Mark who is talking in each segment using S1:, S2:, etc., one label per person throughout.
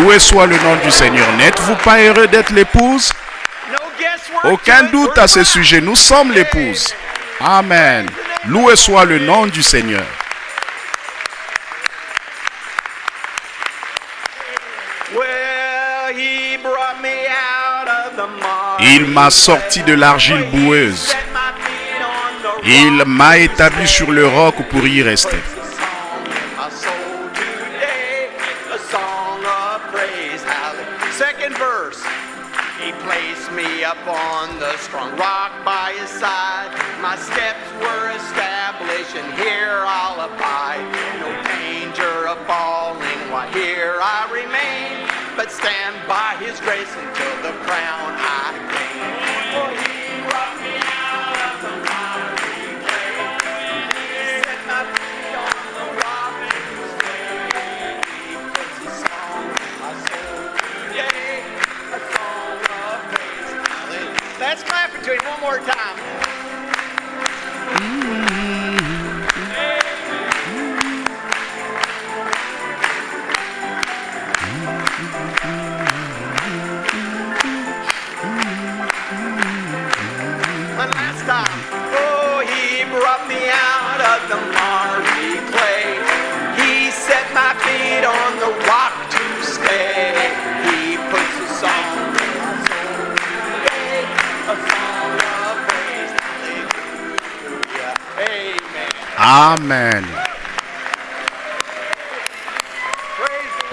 S1: Loué soit le nom du Seigneur. N'êtes-vous pas heureux d'être l'épouse? Aucun doute à ce sujet. Nous sommes l'épouse. Amen. Loué soit le nom du Seigneur. Il m'a sorti de l'argile boueuse. Il m'a établi sur le roc pour y rester.
S2: Upon the strong rock by his side, my steps were established, and here I'll abide. No danger of falling while here I remain, but stand by his grace until the crown I gain. For he brought me out of the miry clay. He set my feet on the rock to stay. He puts a song in my soul today, a song of praise. Let's clap it to him one more time. One last time. Oh, he brought me out of the miry clay. He set my feet on the rock to stay. He puts a song in my soul today, a song of praise. Hallelujah. Amen.
S1: Amen.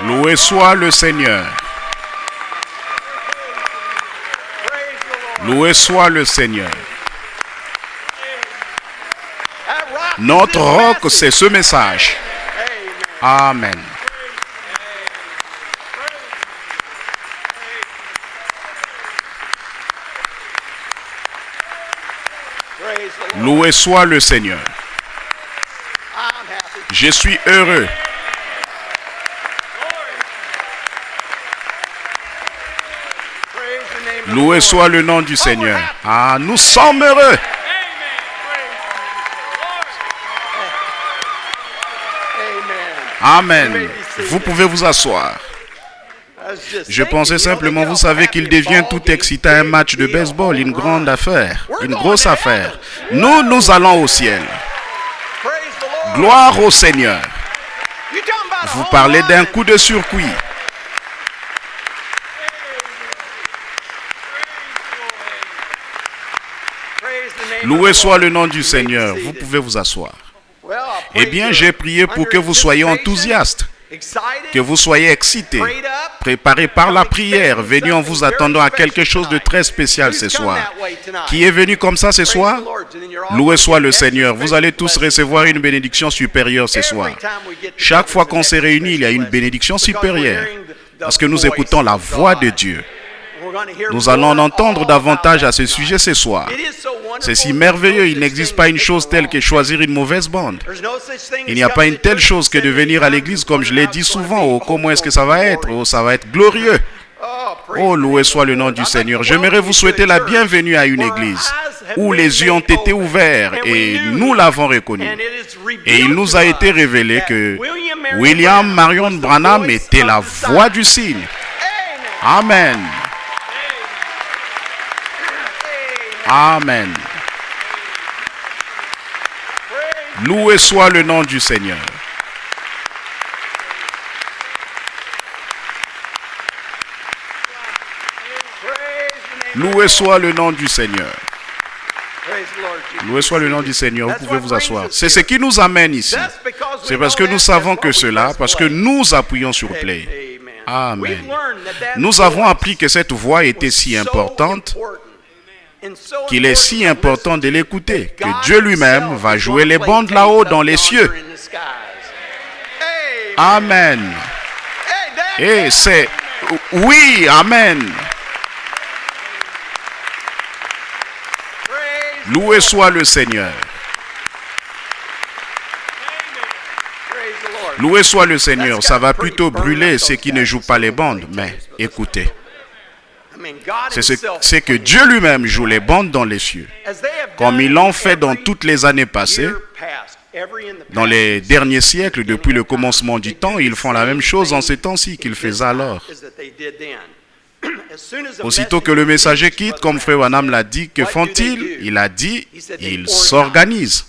S1: Loué soit le Seigneur. Loué soit le Seigneur. Notre roc, c'est ce message. Amen. Loué soit le Seigneur. Je suis heureux. Loué soit le nom du Seigneur. Ah, nous sommes heureux. Amen. Vous pouvez vous asseoir. Je pensais simplement, vous savez qu'il devient tout excitant un match de baseball, une grande affaire, une grosse affaire. Nous allons au ciel. Gloire au Seigneur. Vous parlez d'un coup de circuit. Loué soit le nom du Seigneur. Vous pouvez vous asseoir. Eh bien, j'ai prié pour que vous soyez enthousiastes, que vous soyez excités, préparés par la prière, venus en vous attendant à quelque chose de très spécial ce soir. Qui est venu comme ça ce soir? Loué soit le Seigneur. Vous allez tous recevoir une bénédiction supérieure ce soir. Chaque fois qu'on s'est réunis, il y a une bénédiction supérieure, parce que nous écoutons la voix de Dieu. Nous allons en entendre davantage à ce sujet ce soir. C'est si merveilleux, il n'existe pas une chose telle que choisir une mauvaise bande. Il n'y a pas une telle chose que de venir à l'église, comme je l'ai dit souvent. Oh, comment est-ce que ça va être? Oh, ça va être glorieux. Oh, loué soit le nom du Seigneur. J'aimerais vous souhaiter la bienvenue à une église où les yeux ont été ouverts et nous l'avons reconnu. Et il nous a été révélé que William Marion Branham était la voix du signe. Amen. Amen. Loué soit le nom du Seigneur. Loué soit le nom du Seigneur. Loué soit le nom du Seigneur. Vous pouvez vous asseoir. C'est ce qui nous amène ici. C'est parce que nous savons que cela, parce que nous appuyons sur play. Amen. Nous avons appris que cette voix était si importante, qu'il est si important de l'écouter, que Dieu lui-même va jouer les bandes là-haut dans les cieux. Amen. Et c'est... Oui, amen. Loué soit le Seigneur. Loué soit le Seigneur. Ça va plutôt brûler ceux qui ne jouent pas les bandes, mais écoutez. C'est que Dieu lui-même joue les bandes dans les cieux, comme ils l'ont fait dans toutes les années passées. Dans les derniers siècles, depuis le commencement du temps, ils font la même chose en ces temps-ci qu'ils faisaient alors. Aussitôt que le messager quitte, comme Frère Branham l'a dit, que font-ils? Il a dit, ils s'organisent.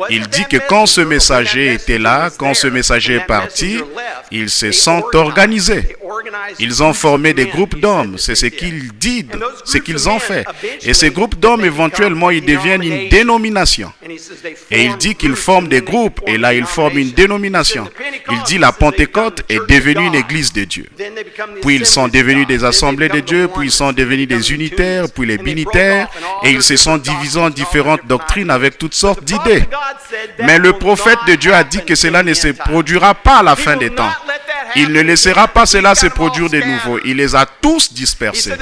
S1: Il dit que quand ce messager était là, quand ce messager est parti, ils se sont organisés. Ils ont formé des groupes d'hommes, c'est ce qu'ils disent, ce qu'ils ont fait. Et ces groupes d'hommes, éventuellement, ils deviennent une dénomination. Et il dit qu'ils forment des groupes, et là, ils forment une dénomination. Il dit la Pentecôte est devenue une église de Dieu. Puis ils sont devenus des assemblées de Dieu, puis ils sont devenus des unitaires, puis les binitaires, et ils se sont divisés en différentes doctrines avec toutes sortes d'idées. Mais le prophète de Dieu a dit que cela ne se produira pas à la fin des temps. Il ne laissera pas cela se produire de nouveau. Il les a tous dispersés.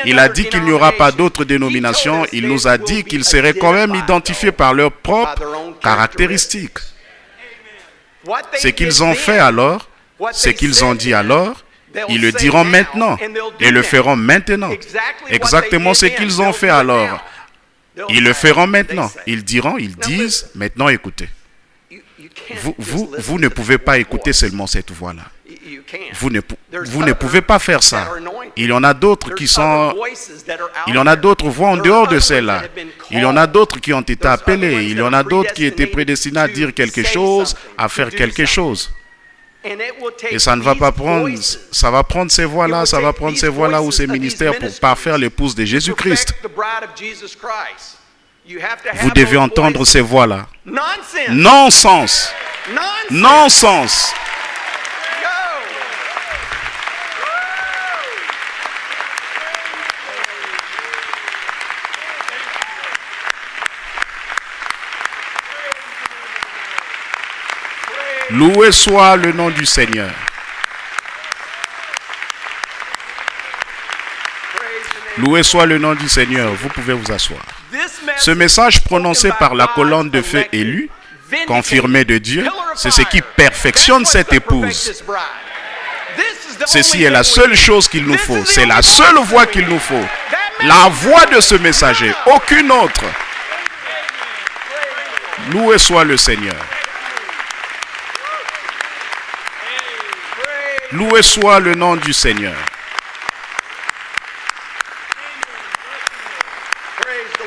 S1: Il a dit qu'il n'y aura pas d'autres dénominations. Il nous a dit qu'ils seraient quand même identifiés par leurs propres caractéristiques. Ce qu'ils ont fait alors, ce qu'ils ont dit alors, ils le diront maintenant et le feront maintenant. Exactement ce qu'ils ont fait alors. Ils le feront maintenant. Ils diront, ils disent, maintenant écoutez. Vous ne pouvez pas écouter seulement cette voix-là. Vous ne pouvez pas faire ça. Il y en a d'autres qui sont... Il y en a d'autres voix en dehors de celle-là. Il y en a d'autres qui ont été appelés. Il y en a d'autres qui étaient prédestinés à dire quelque chose, à faire quelque chose. Et ça ne va pas prendre... Ça va prendre ces voix-là, ça va prendre ces voix-là ou ces ministères pour parfaire l'épouse de Jésus-Christ. Vous devez entendre ces voix-là. Non-sens. Non-sens. Loué soit le nom du Seigneur. Loué soit le nom du Seigneur. Vous pouvez vous asseoir. Ce message prononcé par la colonne de feu élue, confirmé de Dieu, c'est ce qui perfectionne cette épouse. Ceci est la seule chose qu'il nous faut. C'est la seule voix qu'il nous faut. La voix de ce messager. Aucune autre. Loué soit le Seigneur. Loué soit le nom du Seigneur.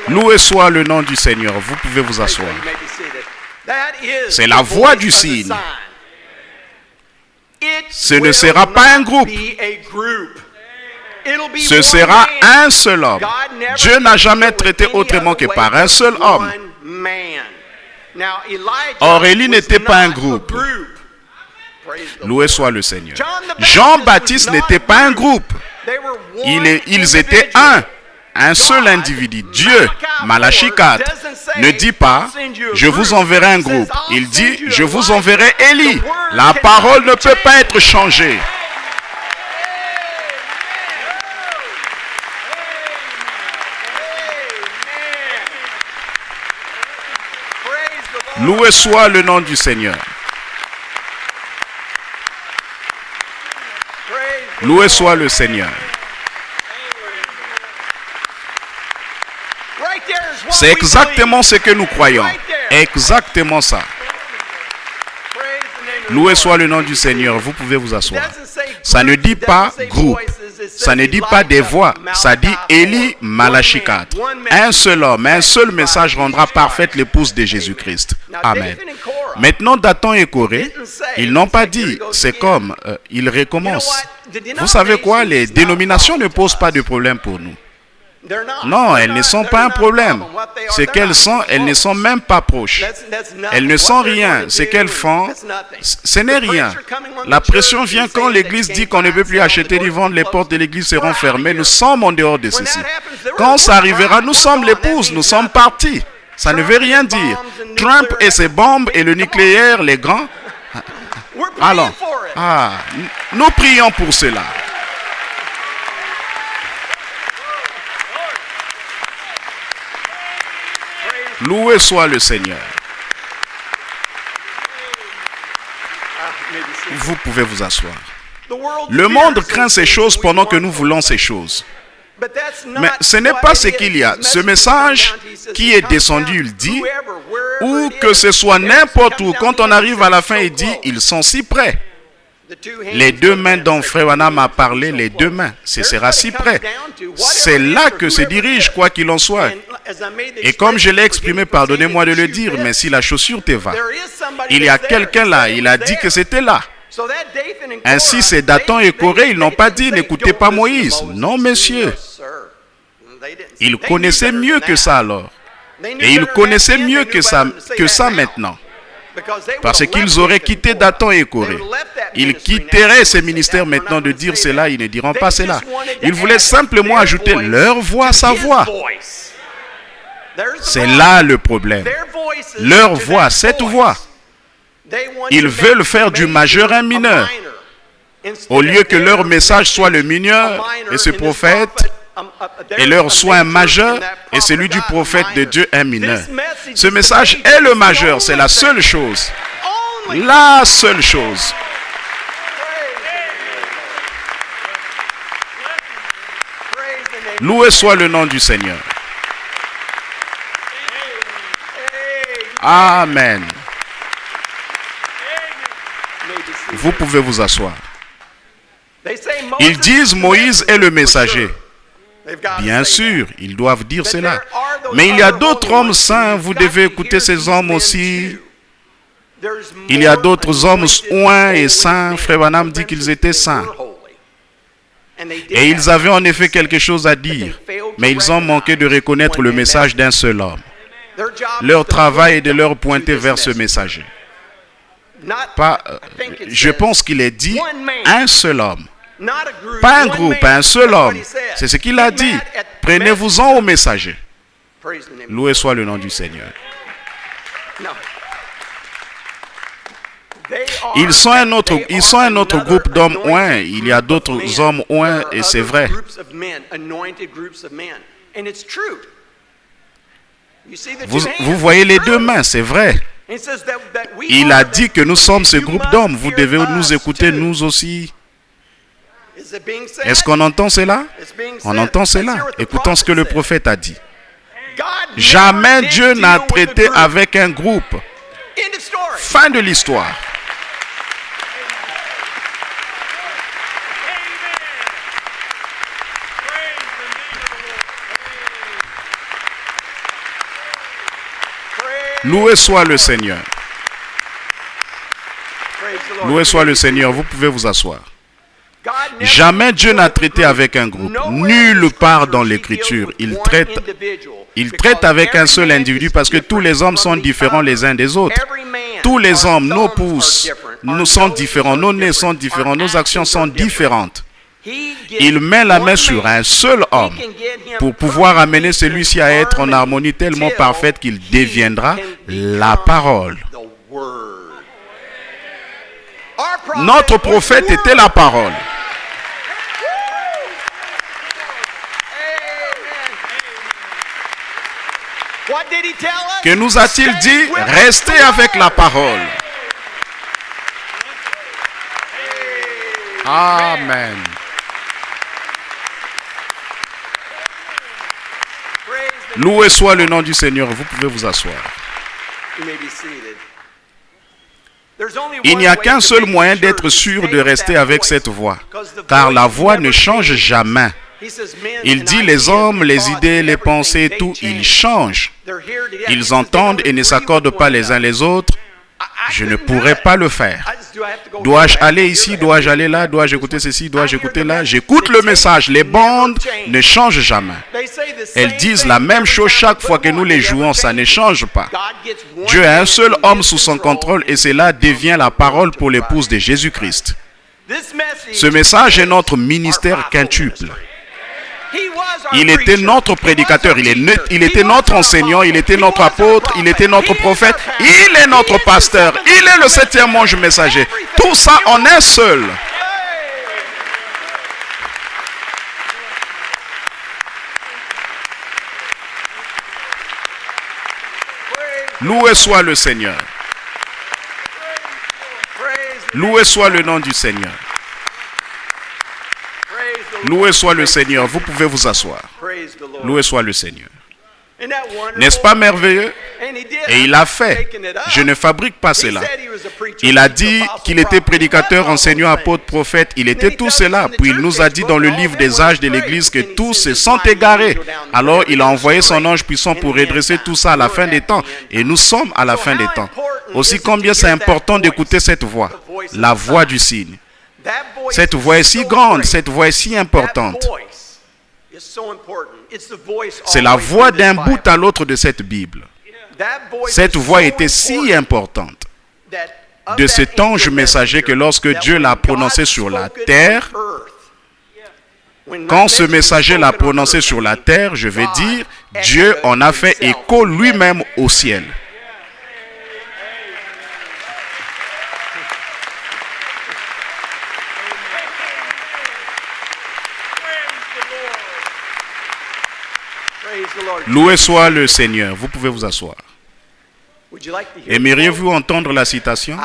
S1: Loué soit le nom du Seigneur. Vous pouvez vous asseoir. C'est la voix du signe. Ce ne sera pas un groupe. Ce sera un seul homme. Dieu n'a jamais traité autrement que par un seul homme. Or, Élie n'était pas un groupe. Loué soit le Seigneur. Jean-Baptiste n'était pas un groupe. Ils étaient un seul individu. Dieu, Malachie 4, ne dit pas « Je vous enverrai un groupe ». Il dit « Je vous enverrai Élie ». La parole ne peut pas être changée. Loué soit le nom du Seigneur. Loué soit le Seigneur. C'est exactement ce que nous croyons. Exactement ça. Loué soit le nom du Seigneur. Vous pouvez vous asseoir. Ça ne dit pas groupe. Ça ne dit pas des voix. Ça dit Élie, Malachie 4. Un seul homme, un seul message rendra parfaite l'épouse de Jésus-Christ. Amen. Maintenant, Dathan et Corée, ils n'ont pas dit, c'est comme, ils recommencent. Vous savez quoi? Les dénominations ne posent pas de problème pour nous. Non, elles ne sont pas un problème. Ce qu'elles sont, elles ne sont même pas proches. Elles ne sont rien. Ce qu'elles font, ce n'est rien. La pression vient quand l'église dit qu'on ne peut plus acheter ni vendre, les portes de l'église seront fermées. Nous sommes en dehors de ceci. Quand ça arrivera, nous sommes l'épouse, nous sommes partis. Ça ne veut rien dire. Trump et ses bombes et le nucléaire, les grands. Allons. Nous prions pour cela. Loué soit le Seigneur. Vous pouvez vous asseoir. Le monde craint ces choses pendant que nous voulons ces choses. Mais ce n'est pas ce qu'il y a. Ce message qui est descendu, il dit, ou que ce soit n'importe où, quand on arrive à la fin, il dit, ils sont si près. Les deux mains dont Frère Branham a parlé, les deux mains, ce sera si près. C'est là que se dirige, quoi qu'il en soit. Et comme je l'ai exprimé, pardonnez-moi de le dire, mais si la chaussure te va, il y a quelqu'un là, il a dit que c'était là. Ainsi, c'est Dathan et Corée, ils n'ont pas dit, n'écoutez pas Moïse. Non, monsieur. Ils connaissaient mieux que ça alors. Et ils connaissaient mieux que ça maintenant. Parce qu'ils auraient quitté Dathan et Corée. Ils quitteraient ces ministères maintenant de dire cela, ils ne diront pas cela. Ils voulaient simplement ajouter leur voix à sa voix. C'est là le problème. Leur voix, cette voix. Ils veulent faire du majeur un mineur. Au lieu que leur message soit le mineur et ce prophète, et leur soit un majeur et celui du prophète de Dieu un mineur. Ce message est le majeur, c'est la seule chose. La seule chose. Loué soit le nom du Seigneur. Amen. Vous pouvez vous asseoir. Ils disent Moïse est le messager. Bien sûr, ils doivent dire cela. Mais il y a d'autres hommes saints, vous devez écouter ces hommes aussi. Il y a d'autres hommes oints et saints. Frère Branham dit qu'ils étaient saints. Et ils avaient en effet quelque chose à dire. Mais ils ont manqué de reconnaître le message d'un seul homme. Leur travail est de leur pointer vers ce messager. Je pense qu'il est dit un seul homme. Pas un groupe, un seul homme. C'est ce qu'il a dit. Prenez-vous-en au messager. Loué soit le nom du Seigneur. Ils sont un autre groupe d'hommes oints. Il y a d'autres hommes oints et c'est vrai. Vous voyez les deux mains, c'est vrai. Il a dit que nous sommes ce groupe d'hommes. Vous devez nous écouter, nous aussi. Est-ce qu'on entend cela? On entend cela. Écoutons ce que le prophète a dit. Jamais Dieu n'a traité avec un groupe. Fin de l'histoire. Loué soit le Seigneur. Loué soit le Seigneur. Vous pouvez vous asseoir. Jamais Dieu n'a traité avec un groupe. Nulle part dans l'Écriture. Il traite avec un seul individu parce que tous les hommes sont différents les uns des autres. Tous les hommes, nos pouces, nous sommes différents, nos nez sont différents, nos actions sont différentes. Il met la main sur un seul homme pour pouvoir amener celui-ci à être en harmonie tellement parfaite qu'il deviendra la parole. Notre prophète était la parole. Que nous a-t-il dit? Restez avec la parole. Amen. Loué soit le nom du Seigneur. Vous pouvez vous asseoir. Il n'y a qu'un seul moyen d'être sûr de rester avec cette voix, car la voix ne change jamais. Il dit les hommes, les idées, les pensées, tout, ils changent. Ils entendent et ne s'accordent pas les uns les autres. Je ne pourrais pas le faire. Dois-je aller ici? Dois-je aller là? Dois-je écouter ceci? Dois-je écouter là? J'écoute le message. Les bandes ne changent jamais. Elles disent la même chose chaque fois que nous les jouons. Ça ne change pas. Dieu a un seul homme sous son contrôle et cela devient la parole pour l'épouse de Jésus-Christ. Ce message est notre ministère quintuple. Il était notre prédicateur, il était notre enseignant, il était notre apôtre, il était notre prophète, il est notre pasteur, il est le 7e ange messager. Tout ça en un seul. Loué soit le Seigneur. Loué soit le nom du Seigneur. Loué soit le Seigneur. Vous pouvez vous asseoir.
S2: Praise the Lord.
S1: Loué soit le Seigneur.
S2: Isn't that wonderful?
S1: N'est-ce pas merveilleux?
S2: And he did.
S1: Et il a fait. Je ne fabrique pas cela. Il a dit qu'il était prédicateur, enseignant, apôtre, prophète. Il était tout cela. Puis il nous a dit dans le livre des âges de l'Église que tous se sont égarés. Alors il a envoyé son ange puissant pour redresser tout ça à la fin des temps. Et nous sommes à la fin des temps. Aussi combien c'est important d'écouter cette voix, la voix du cygne. Cette voix est si grande, cette voix est si importante. C'est la voix d'un bout à l'autre de cette Bible. Cette voix était si importante de cet ange messager que lorsque Dieu l'a prononcé sur la terre, quand ce messager l'a prononcé sur la terre, je vais dire, Dieu en a fait écho lui-même au ciel. Loué soit le Seigneur. Vous pouvez vous asseoir. Aimeriez-vous entendre la citation?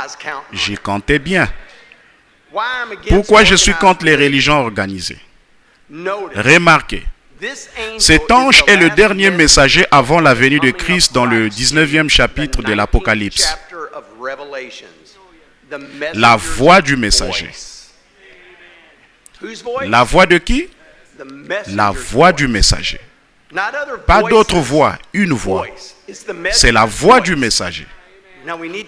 S1: J'y comptais bien. Pourquoi je suis contre les religions organisées? Remarquez, cet ange est le dernier messager avant la venue de Christ dans le 19e chapitre de l'Apocalypse. La voix du messager. La voix de qui? La voix du messager. Pas d'autre voix, une voix. C'est la voix du messager.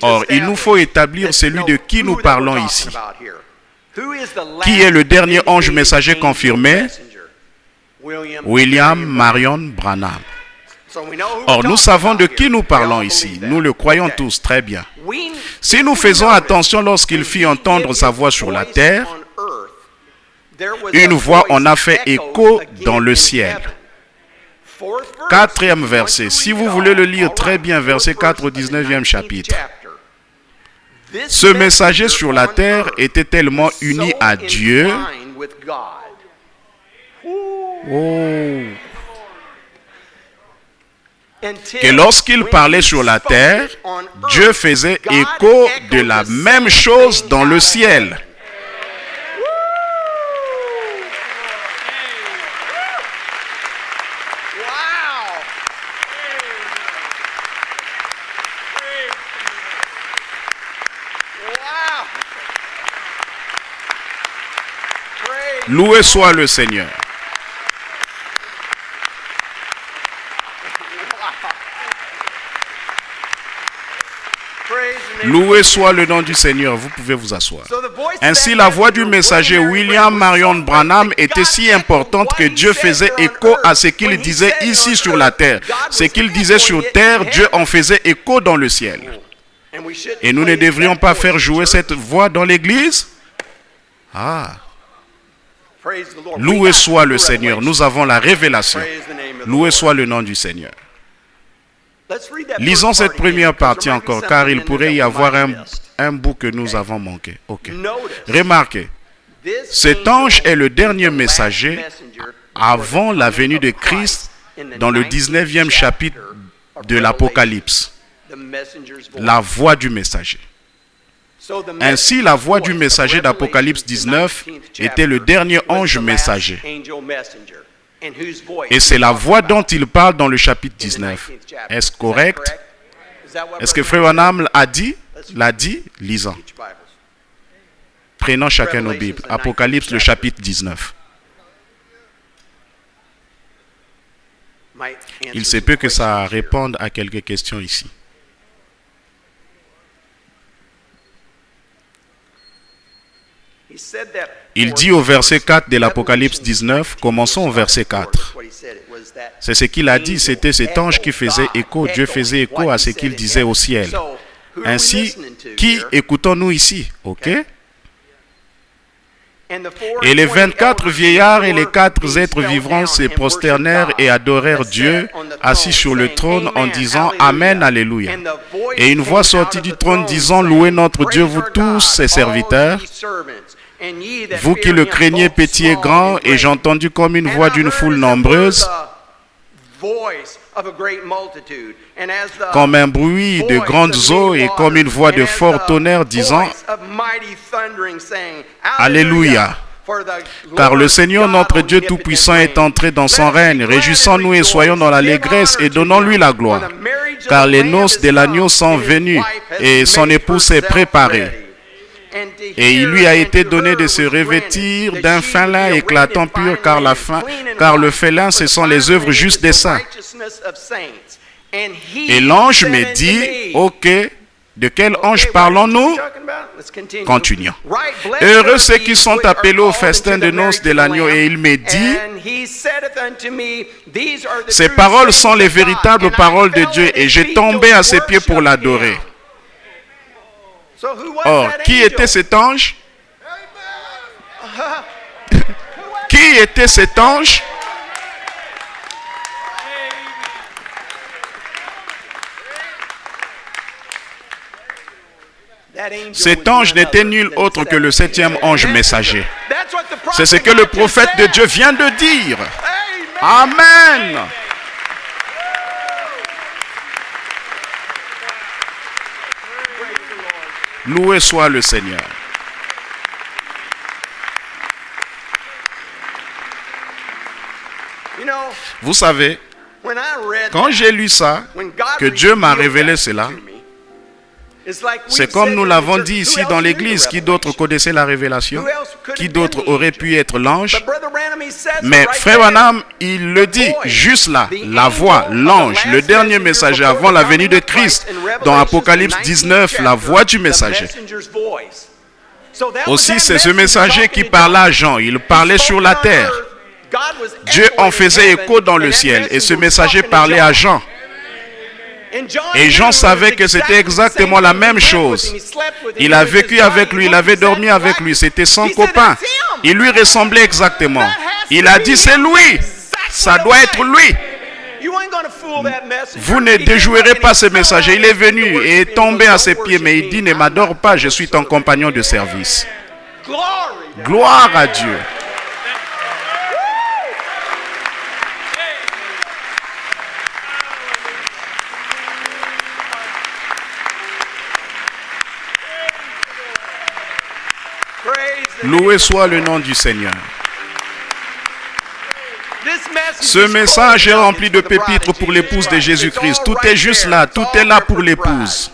S1: Or, il nous faut établir celui de qui nous parlons ici. Qui est le dernier ange messager confirmé? William Marion Branham. Or, nous savons de qui nous parlons ici. Nous le croyons tous très bien. Si nous faisons attention lorsqu'il fit entendre sa voix sur la terre, une voix en a fait écho dans le ciel. 4e verset. Si vous voulez le lire très bien, verset 4 au 19e chapitre. Ce messager sur la terre était tellement uni à Dieu que lorsqu'il parlait sur la terre, Dieu faisait écho de la même chose dans le ciel. Loué soit le Seigneur. Loué soit le nom du Seigneur. Vous pouvez vous asseoir. Ainsi, la voix du messager William Marion Branham était si importante que Dieu faisait écho à ce qu'il disait ici sur la terre. Ce qu'il disait sur terre, Dieu en faisait écho dans le ciel. Et nous ne devrions pas faire jouer cette voix dans l'église? Ah! Loué soit le Seigneur. Nous avons la révélation. Loué soit le nom du Seigneur. Lisons cette première partie encore, car il pourrait y avoir un bout que nous avons manqué. Ok. Remarquez, cet ange est le dernier messager avant la venue de Christ dans le 19e chapitre de l'Apocalypse. La voix du messager. Ainsi, la voix du messager d'Apocalypse 19 était le dernier ange messager. Et c'est la voix dont il parle dans le chapitre 19. Est-ce correct? Est-ce que Frère Branham l'a dit? Lisons. Prenons chacun nos Bibles. Apocalypse, le chapitre 19. Il se peut que ça réponde à quelques questions ici. Il dit au verset 4 de l'Apocalypse 19, commençons au verset 4. C'est ce qu'il a dit, c'était cet ange qui faisait écho, Dieu faisait écho à ce qu'il disait au ciel. Ainsi, qui écoutons-nous ici? Ok? Et les 24 vieillards et les 4 êtres vivants se prosternèrent et adorèrent Dieu assis sur le trône en disant Amen, Alléluia. Et une voix sortit du trône disant Louez notre Dieu, vous tous ses serviteurs, vous qui le craignez petit et grand. Et j'ai entendu comme une voix d'une foule nombreuse, comme un bruit de grandes eaux et comme une voix de fort tonnerre disant Alléluia, Car le Seigneur notre Dieu Tout-Puissant est entré dans son règne. Réjouissons-nous et soyons dans l'allégresse et donnons-lui la gloire. Car les noces de l'agneau sont venues et son épouse s'est préparée. Et il lui a été donné de se revêtir d'un fin lin éclatant pur, car le fin lin, ce sont les œuvres justes des saints. Et l'ange me dit, ok, de quel ange parlons-nous? Continuons. Heureux ceux qui sont appelés au festin de noces de l'agneau. Et il me dit, ces paroles sont les véritables paroles de Dieu. Et j'ai tombé à ses pieds pour l'adorer. Or, qui était cet ange? Qui était cet ange? Cet ange n'était nul autre que le 7e ange messager. C'est ce que le prophète de Dieu vient de dire. Amen. Loué soit le Seigneur. Vous savez, quand j'ai lu ça, que Dieu m'a révélé cela, c'est comme nous l'avons dit ici dans l'église. Qui d'autre connaissait la révélation? Qui d'autre aurait pu être l'ange? Mais Frère Branham, il le dit juste là, la voix, l'ange, le dernier messager avant la venue de Christ. Dans Apocalypse 19, la voix du messager. Aussi, c'est ce messager qui parlait à Jean. Il parlait sur la terre. Dieu en faisait écho dans le ciel. Et ce messager parlait à Jean. Et Jean savait que c'était exactement la même chose. Il a vécu avec lui, il avait dormi avec lui, c'était son copain. Il lui ressemblait exactement. Il a dit, c'est lui, ça doit être lui. Vous ne déjouerez pas ce messager. Il est venu et est tombé à ses pieds, mais il dit, ne m'adore pas, je suis ton compagnon de service. Gloire à Dieu. Loué soit le nom du Seigneur. Ce message est rempli de pépites pour l'épouse de Jésus-Christ. Tout est juste là, tout est là pour l'épouse.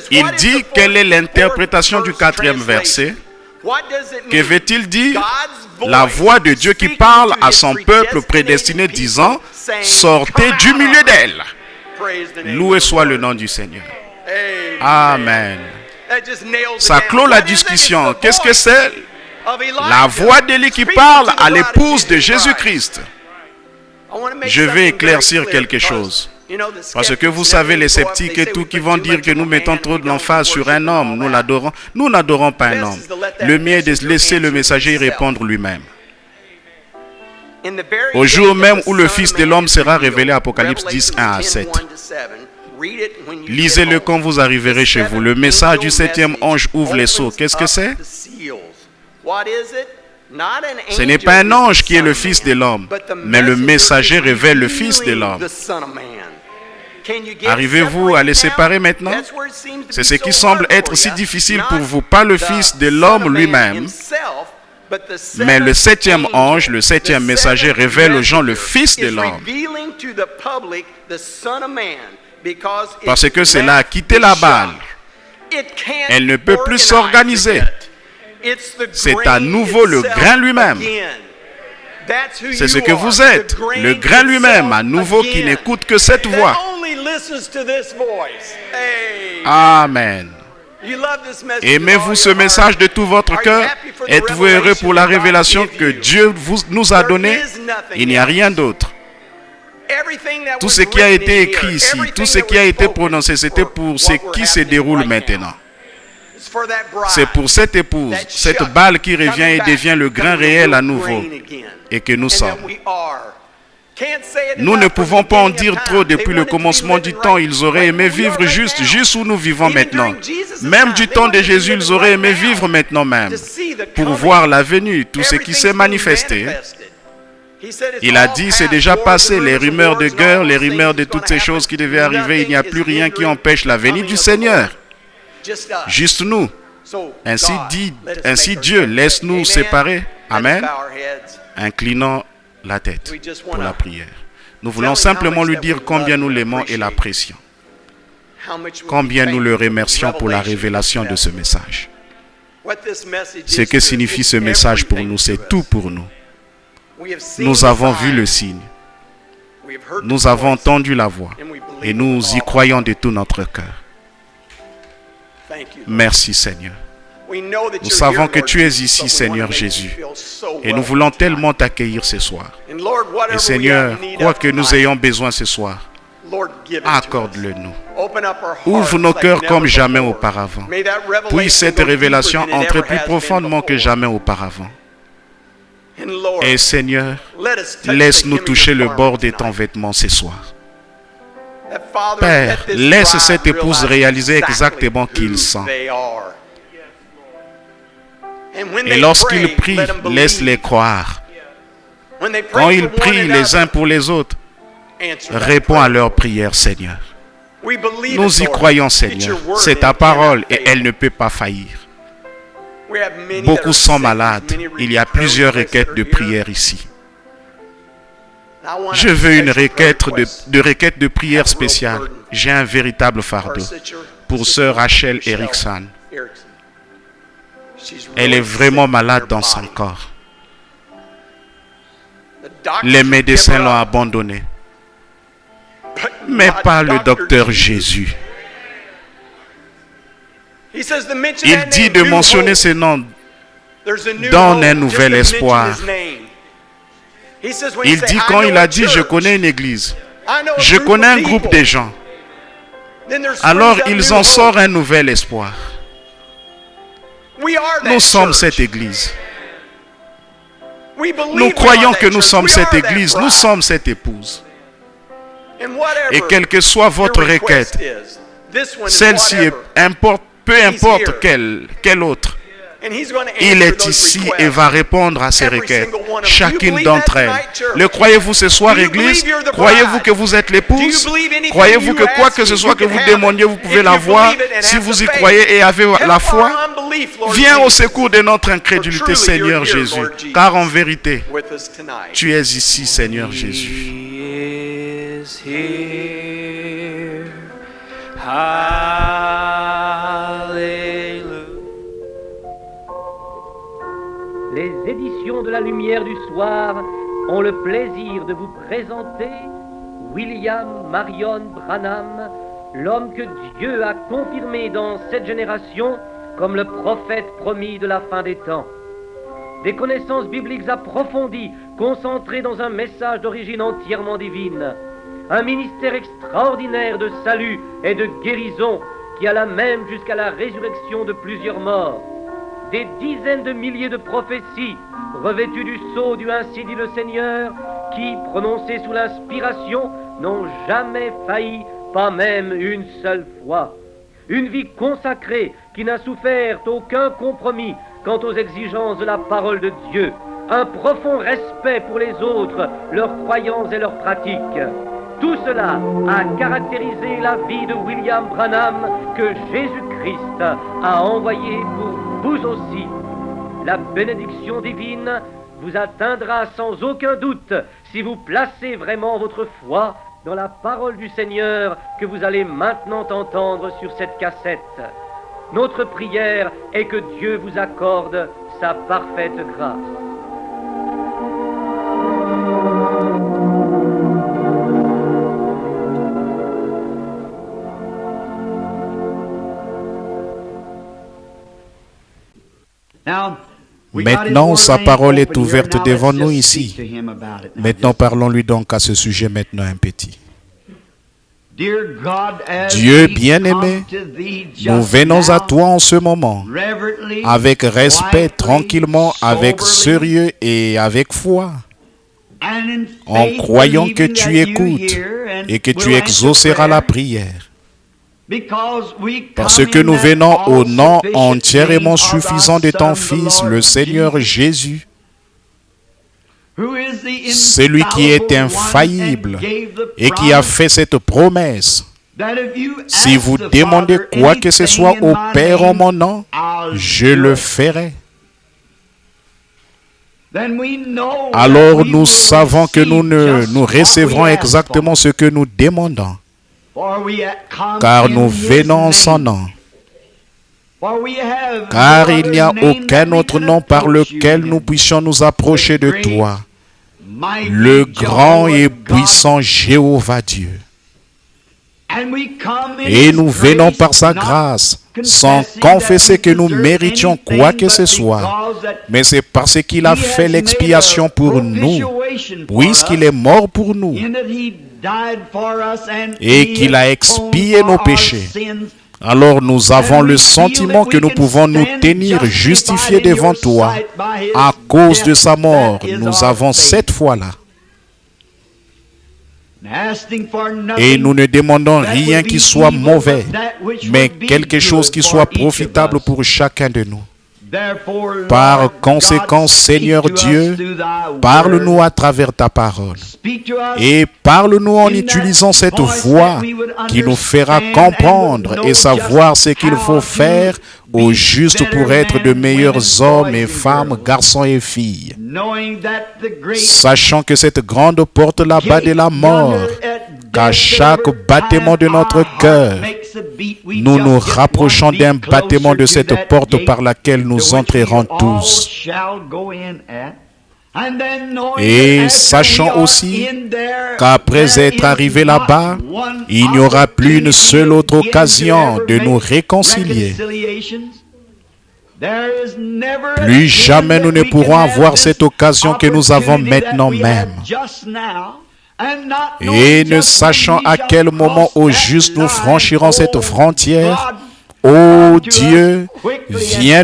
S1: Il dit, quelle est l'interprétation du 4e verset? Que veut-il dire? La voix de Dieu qui parle à son peuple prédestiné disant, sortez du milieu d'elle. Loué soit le nom du Seigneur. Amen. Ça clôt la discussion. Qu'est-ce que c'est? La voix d'Élie qui parle à l'épouse de Jésus-Christ. Je vais éclaircir quelque chose. Parce que vous savez, les sceptiques et tout qui vont dire que nous mettons trop de l'emphase sur un homme, nous l'adorons. Nous n'adorons pas un homme. Le mieux est de laisser le messager y répondre lui-même. Au jour même où le Fils de l'homme sera révélé, Apocalypse 10, 1 à 7. Lisez-le quand vous arriverez chez vous. Le message du 7e ange ouvre les sceaux. Qu'est-ce que c'est? Ce n'est pas un ange qui est le Fils de l'homme, mais le messager révèle le Fils de l'homme. Arrivez-vous à les séparer maintenant? C'est ce qui semble être si difficile pour vous. Pas le Fils de l'homme lui-même, mais le 7e ange, le 7e messager révèle aux gens le Fils de l'homme. Parce que cela a quitté la balle. Elle ne peut plus s'organiser. C'est à nouveau le grain lui-même. C'est ce que vous êtes. Le grain lui-même, à nouveau, qui n'écoute que cette voix. Amen. Aimez-vous ce message de tout votre cœur? Êtes-vous heureux pour la révélation que Dieu nous a donnée? Il n'y a rien d'autre. Tout ce qui a été écrit ici, tout ce qui a été prononcé, c'était pour ce qui se déroule maintenant. C'est pour cette épouse, cette balle qui revient et devient le grain réel à nouveau, et que nous sommes. Nous ne pouvons pas en dire trop. Depuis le commencement du temps, ils auraient aimé vivre juste où nous vivons maintenant. Même du temps de Jésus, ils auraient aimé vivre maintenant même, pour voir la venue, tout ce qui s'est manifesté. Il a dit, c'est déjà passé, les rumeurs de guerre, les rumeurs de toutes ces choses qui devaient arriver, il n'y a plus rien qui empêche la venue du Seigneur. Juste nous. Ainsi Dieu, laisse-nous séparer. Amen. Inclinons la tête pour la prière. Nous voulons simplement lui dire combien nous l'aimons et l'apprécions. Combien nous le remercions pour la révélation de ce message. Ce que signifie ce message pour nous, c'est tout pour nous. Nous avons vu le signe. Nous avons entendu la voix. Et nous y croyons de tout notre cœur. Merci Seigneur. Nous savons que tu es ici, Seigneur Jésus. Et nous voulons tellement t'accueillir ce soir. Et Seigneur, quoi que nous ayons besoin ce soir, accorde-le-nous. Ouvre nos cœurs comme jamais auparavant. Puis cette révélation entre plus profondément que jamais auparavant. Et Seigneur, laisse-nous toucher le bord de ton vêtement ce soir. Père, laisse cette épouse réaliser exactement qui il sent. Et lorsqu'ils prient, laisse-les croire. Quand ils prient les uns pour les autres, réponds à leurs prières, Seigneur. Nous y croyons, Seigneur. C'est ta parole et elle ne peut pas faillir. Beaucoup sont malades. Il y a plusieurs requêtes de prière ici. Je veux une requête de prière spéciale. J'ai un véritable fardeau pour sœur Rachel Erickson. Elle est vraiment malade dans son corps. Les médecins l'ont abandonnée. Mais pas le docteur Jésus. Il dit de mentionner ce nom donne un nouvel espoir. Il dit quand il a dit je connais une église, je connais un groupe de gens, alors ils en sortent un nouvel espoir. Nous sommes cette église. Nous croyons que nous sommes cette église, nous sommes cette épouse. Et quelle que soit votre requête, celle-ci peu importe quelle autre, il est ici et va répondre à ces requêtes, chacune d'entre elles. Le croyez-vous ce soir, Église? Croyez-vous que vous êtes l'épouse? Croyez-vous que quoi que ce soit que vous demandiez, vous pouvez l'avoir? Si vous y croyez et avez la foi, viens au secours de notre incrédulité, Seigneur Jésus. Car en vérité, tu es ici, Seigneur Jésus.
S3: Les éditions de la Lumière du Soir ont le plaisir de vous présenter William Marion Branham, l'homme que Dieu a confirmé dans cette génération comme le prophète promis de la fin des temps. Des connaissances bibliques approfondies, concentrées dans un message d'origine entièrement divine. Un ministère extraordinaire de salut et de guérison qui alla même jusqu'à la résurrection de plusieurs morts. Des dizaines de milliers de prophéties revêtues du sceau du ainsi dit le Seigneur, qui, prononcées sous l'inspiration, n'ont jamais failli, pas même une seule fois. Une vie consacrée qui n'a souffert aucun compromis quant aux exigences de la parole de Dieu. Un profond respect pour les autres, leurs croyances et leurs pratiques. Tout cela a caractérisé la vie de William Branham que Jésus-Christ a envoyé pour vous aussi. La bénédiction divine vous atteindra sans aucun doute si vous placez vraiment votre foi dans la parole du Seigneur que vous allez maintenant entendre sur cette cassette. Notre prière est que Dieu vous accorde sa parfaite grâce.
S1: Maintenant, sa parole est ouverte devant nous ici. Maintenant, parlons-lui donc à ce sujet maintenant un petit. Dieu bien-aimé, nous venons à toi en ce moment, avec respect, tranquillement, avec sérieux et avec foi, en croyant que tu écoutes et que tu exauceras la prière. Parce que nous venons au nom entièrement suffisant de ton Fils, le Seigneur Jésus, celui qui est infaillible et qui a fait cette promesse Si vous demandez quoi que ce soit au Père en mon nom, je le ferai. Alors nous savons que nous recevrons exactement ce que nous demandons, car nous venons en son nom. Car il n'y a aucun autre nom par lequel nous puissions nous approcher de toi, le grand et puissant Jéhovah Dieu. Et nous venons par sa grâce, sans confesser que nous méritions quoi que ce soit, mais c'est parce qu'il a fait l'expiation pour nous, puisqu'il est mort pour nous, et qu'il a expié nos péchés. Alors nous avons le sentiment que nous pouvons nous tenir justifiés devant toi à cause de sa mort. Nous avons cette foi-là. Et nous ne demandons rien qui soit mauvais, mais quelque chose qui soit profitable pour chacun de nous. Par conséquent, Seigneur Dieu, parle-nous à travers ta parole. Et parle-nous en utilisant cette voix qui nous fera comprendre et savoir ce qu'il faut faire au juste pour être de meilleurs hommes et femmes, garçons et filles. Sachant que cette grande porte là-bas de la mort, qu'à chaque battement de notre cœur, nous nous rapprochons d'un battement de cette porte par laquelle nous entrerons tous. Et sachant aussi qu'après être arrivés là-bas, il n'y aura plus une seule autre occasion de nous réconcilier. Plus jamais nous ne pourrons avoir cette occasion que nous avons maintenant même. Et ne sachant à quel moment au juste nous franchirons cette frontière, ô Dieu, viens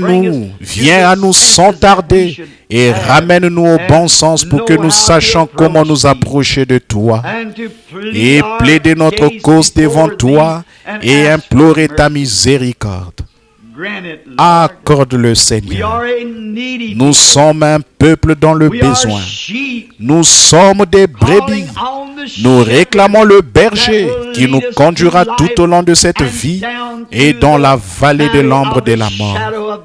S1: à nous sans tarder et ramène-nous au bon sens pour que nous sachions comment nous approcher de toi et plaider notre cause devant toi et implorer ta miséricorde. Accorde-le, Seigneur. Nous sommes un peuple dans le besoin. Nous sommes des brebis. Nous réclamons le berger qui nous conduira tout au long de cette vie et dans la vallée de l'ombre de la mort.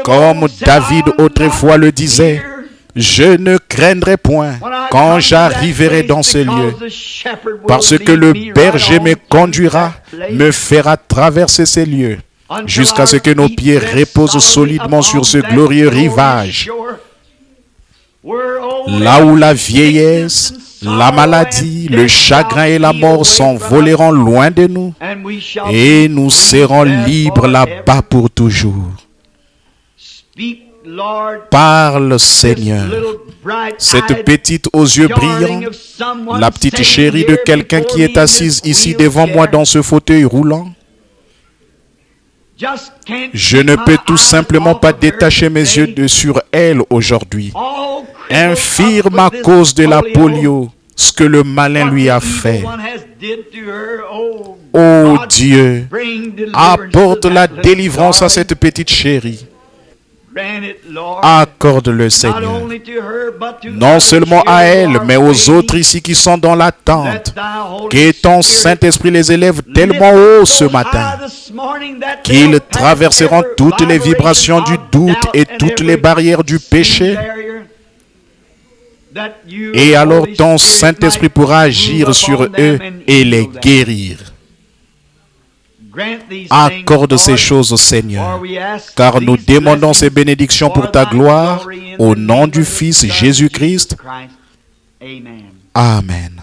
S1: Comme David autrefois le disait, je ne craindrai point quand j'arriverai dans ce lieu, parce que le berger me conduira, me fera traverser ces lieux, jusqu'à ce que nos pieds reposent solidement sur ce glorieux rivage, là où la vieillesse, la maladie, le chagrin et la mort s'envoleront loin de nous, et nous serons libres là-bas pour toujours. Parle, Seigneur, cette petite aux yeux brillants, la petite chérie de quelqu'un qui est assise ici devant moi dans ce fauteuil roulant. Je ne peux tout simplement pas détacher mes yeux sur elle aujourd'hui. Infirme à cause de la polio, ce que le malin lui a fait. Oh Dieu, apporte la délivrance à cette petite chérie. Accorde-le, Seigneur, non seulement à elle, mais aux autres ici qui sont dans l'attente. Que ton Saint-Esprit les élève tellement haut ce matin qu'ils traverseront toutes les vibrations du doute et toutes les barrières du péché. Et alors ton Saint-Esprit pourra agir sur eux et les guérir. Accorde ces choses, Seigneur, car nous demandons ces bénédictions pour ta gloire, au nom du Fils Jésus-Christ. Amen.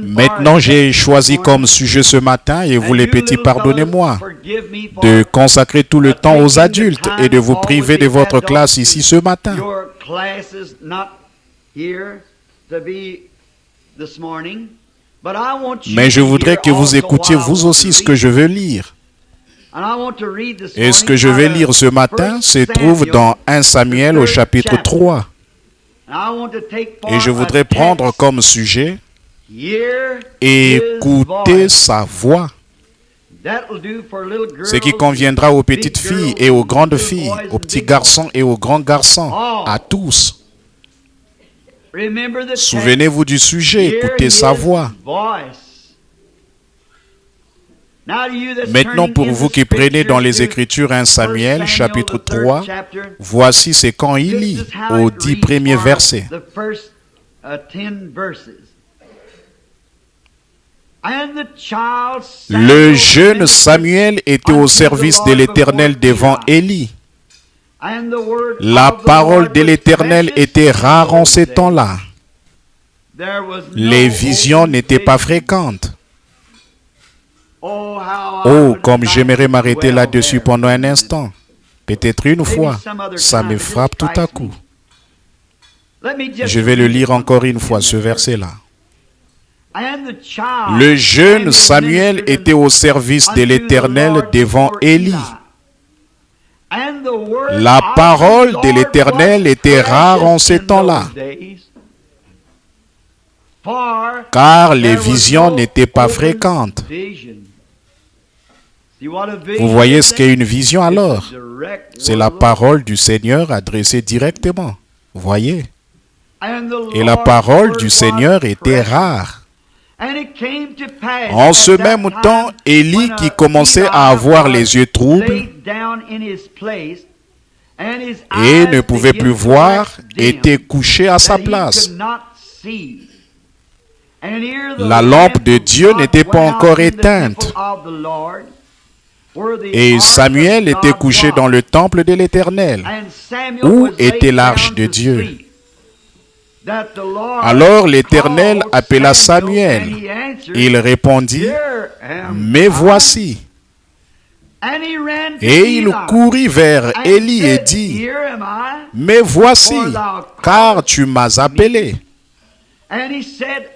S1: Maintenant, j'ai choisi comme sujet ce matin, et vous les petits, pardonnez-moi, de consacrer tout le temps aux adultes et de vous priver de votre classe ici ce matin. Mais je voudrais que vous écoutiez vous aussi ce que je veux lire. Et ce que je vais lire ce matin se trouve dans 1 Samuel au chapitre 3. Et je voudrais prendre comme sujet « Écoutez sa voix ». Ce qui conviendra aux petites filles et aux grandes filles, aux petits garçons et aux grands garçons, à tous. Souvenez-vous du sujet, écoutez sa voix. Maintenant, pour vous qui prenez dans les Écritures 1 Samuel, chapitre 3, voici c'est quand il lit aux 10 premiers versets. Le jeune Samuel était au service de l'Éternel devant Élie. La parole de l'Éternel était rare en ces temps-là. Les visions n'étaient pas fréquentes. Oh, comme j'aimerais m'arrêter là-dessus pendant un instant. Peut-être une fois, ça me frappe tout à coup. Je vais le lire encore une fois, ce verset-là. Le jeune Samuel était au service de l'Éternel devant Élie. La parole de l'Éternel était rare en ces temps-là, car les visions n'étaient pas fréquentes. Vous voyez ce qu'est une vision alors? C'est la parole du Seigneur adressée directement. Voyez? Et la parole du Seigneur était rare. En ce même temps, Élie, qui commençait à avoir les yeux troubles et ne pouvait plus voir, était couché à sa place. La lampe de Dieu n'était pas encore éteinte. Et Samuel était couché dans le temple de l'Éternel, où était l'arche de Dieu. Alors l'Éternel appela Samuel. Il répondit, « Me voici. » Et il courut vers Élie et dit, « Me voici, car tu m'as appelé. »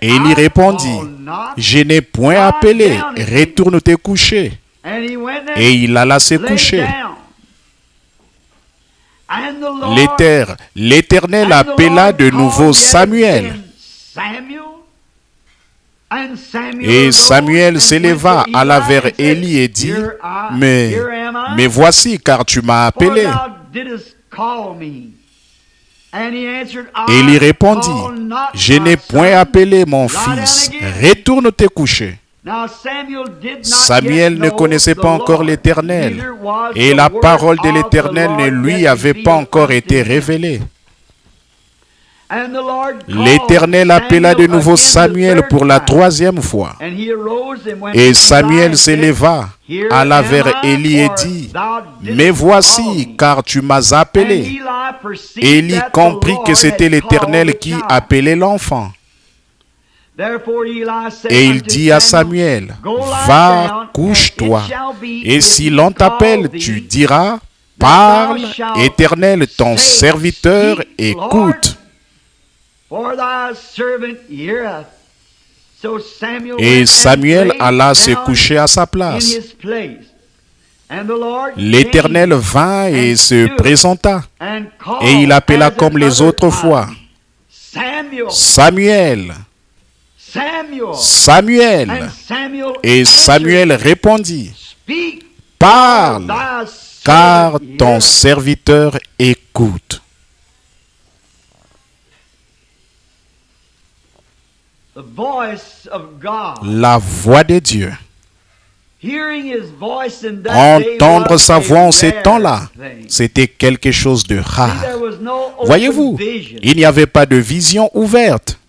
S1: Élie répondit, « Je n'ai point appelé, retourne te coucher. » Et il alla se coucher. L'Éternel appela de nouveau Samuel. Et Samuel s'éleva, alla vers Élie et dit, « Mais voici, car tu m'as appelé. » Élie répondit, « Je n'ai point appelé mon fils, retourne te coucher. » Samuel ne connaissait pas encore l'Éternel, et la parole de l'Éternel ne lui avait pas encore été révélée. L'Éternel appela de nouveau Samuel pour la 3e fois. Et Samuel s'éleva, alla vers Élie et dit, « Me voici, car tu m'as appelé. » Élie comprit que c'était l'Éternel qui appelait l'enfant. Et il dit à Samuel, « Va, couche-toi, et si l'on t'appelle, tu diras, « Parle, Éternel, ton serviteur écoute. » Et Samuel alla se coucher à sa place. L'Éternel vint et se présenta, et il appela comme les autres fois, « Samuel, Samuel. » Et Samuel répondit, « Parle, car ton serviteur écoute. » La voix de Dieu. Entendre sa voix en ces temps-là, c'était quelque chose de rare. Voyez-vous, il n'y avait pas de vision ouverte.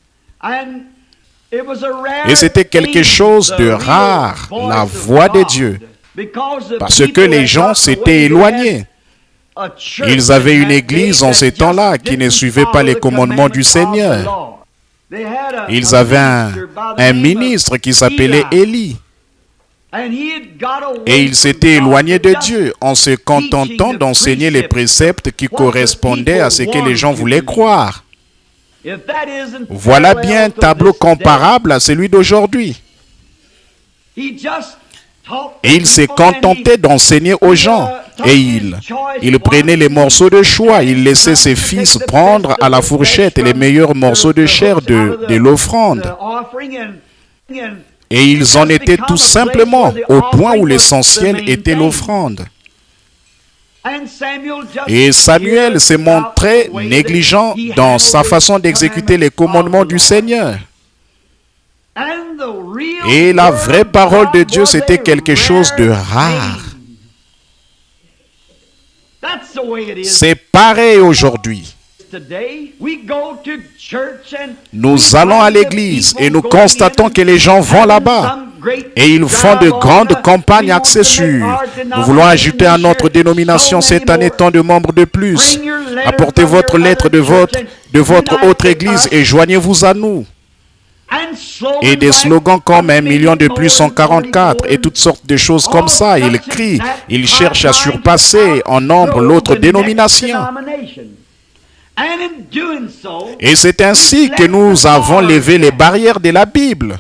S1: Et c'était quelque chose de rare, la voix de Dieu, parce que les gens s'étaient éloignés. Ils avaient une église en ces temps-là qui ne suivait pas les commandements du Seigneur. Ils avaient un ministre qui s'appelait Élie. Et il s'était éloigné de Dieu en se contentant d'enseigner les préceptes qui correspondaient à ce que les gens voulaient croire. Voilà bien un tableau comparable à celui d'aujourd'hui. Et il s'est contenté d'enseigner aux gens. Et il prenait les morceaux de choix. Il laissait ses fils prendre à la fourchette les meilleurs morceaux de chair de l'offrande. Et ils en étaient tout simplement au point où l'essentiel était l'offrande. Et Samuel s'est montré négligent dans sa façon d'exécuter les commandements du Seigneur. Et la vraie parole de Dieu, c'était quelque chose de rare. C'est pareil aujourd'hui. Nous allons à l'église et nous constatons que les gens vont là-bas et ils font de grandes campagnes axées sur nous voulons ajouter à notre dénomination cette année tant de membres de plus. Apportez votre lettre de votre autre église et joignez-vous à nous. Et des slogans comme 1 million de plus en 44 et toutes sortes de choses comme ça. Ils crient, ils cherchent à surpasser en nombre l'autre dénomination. Et c'est ainsi que nous avons levé les barrières de la Bible.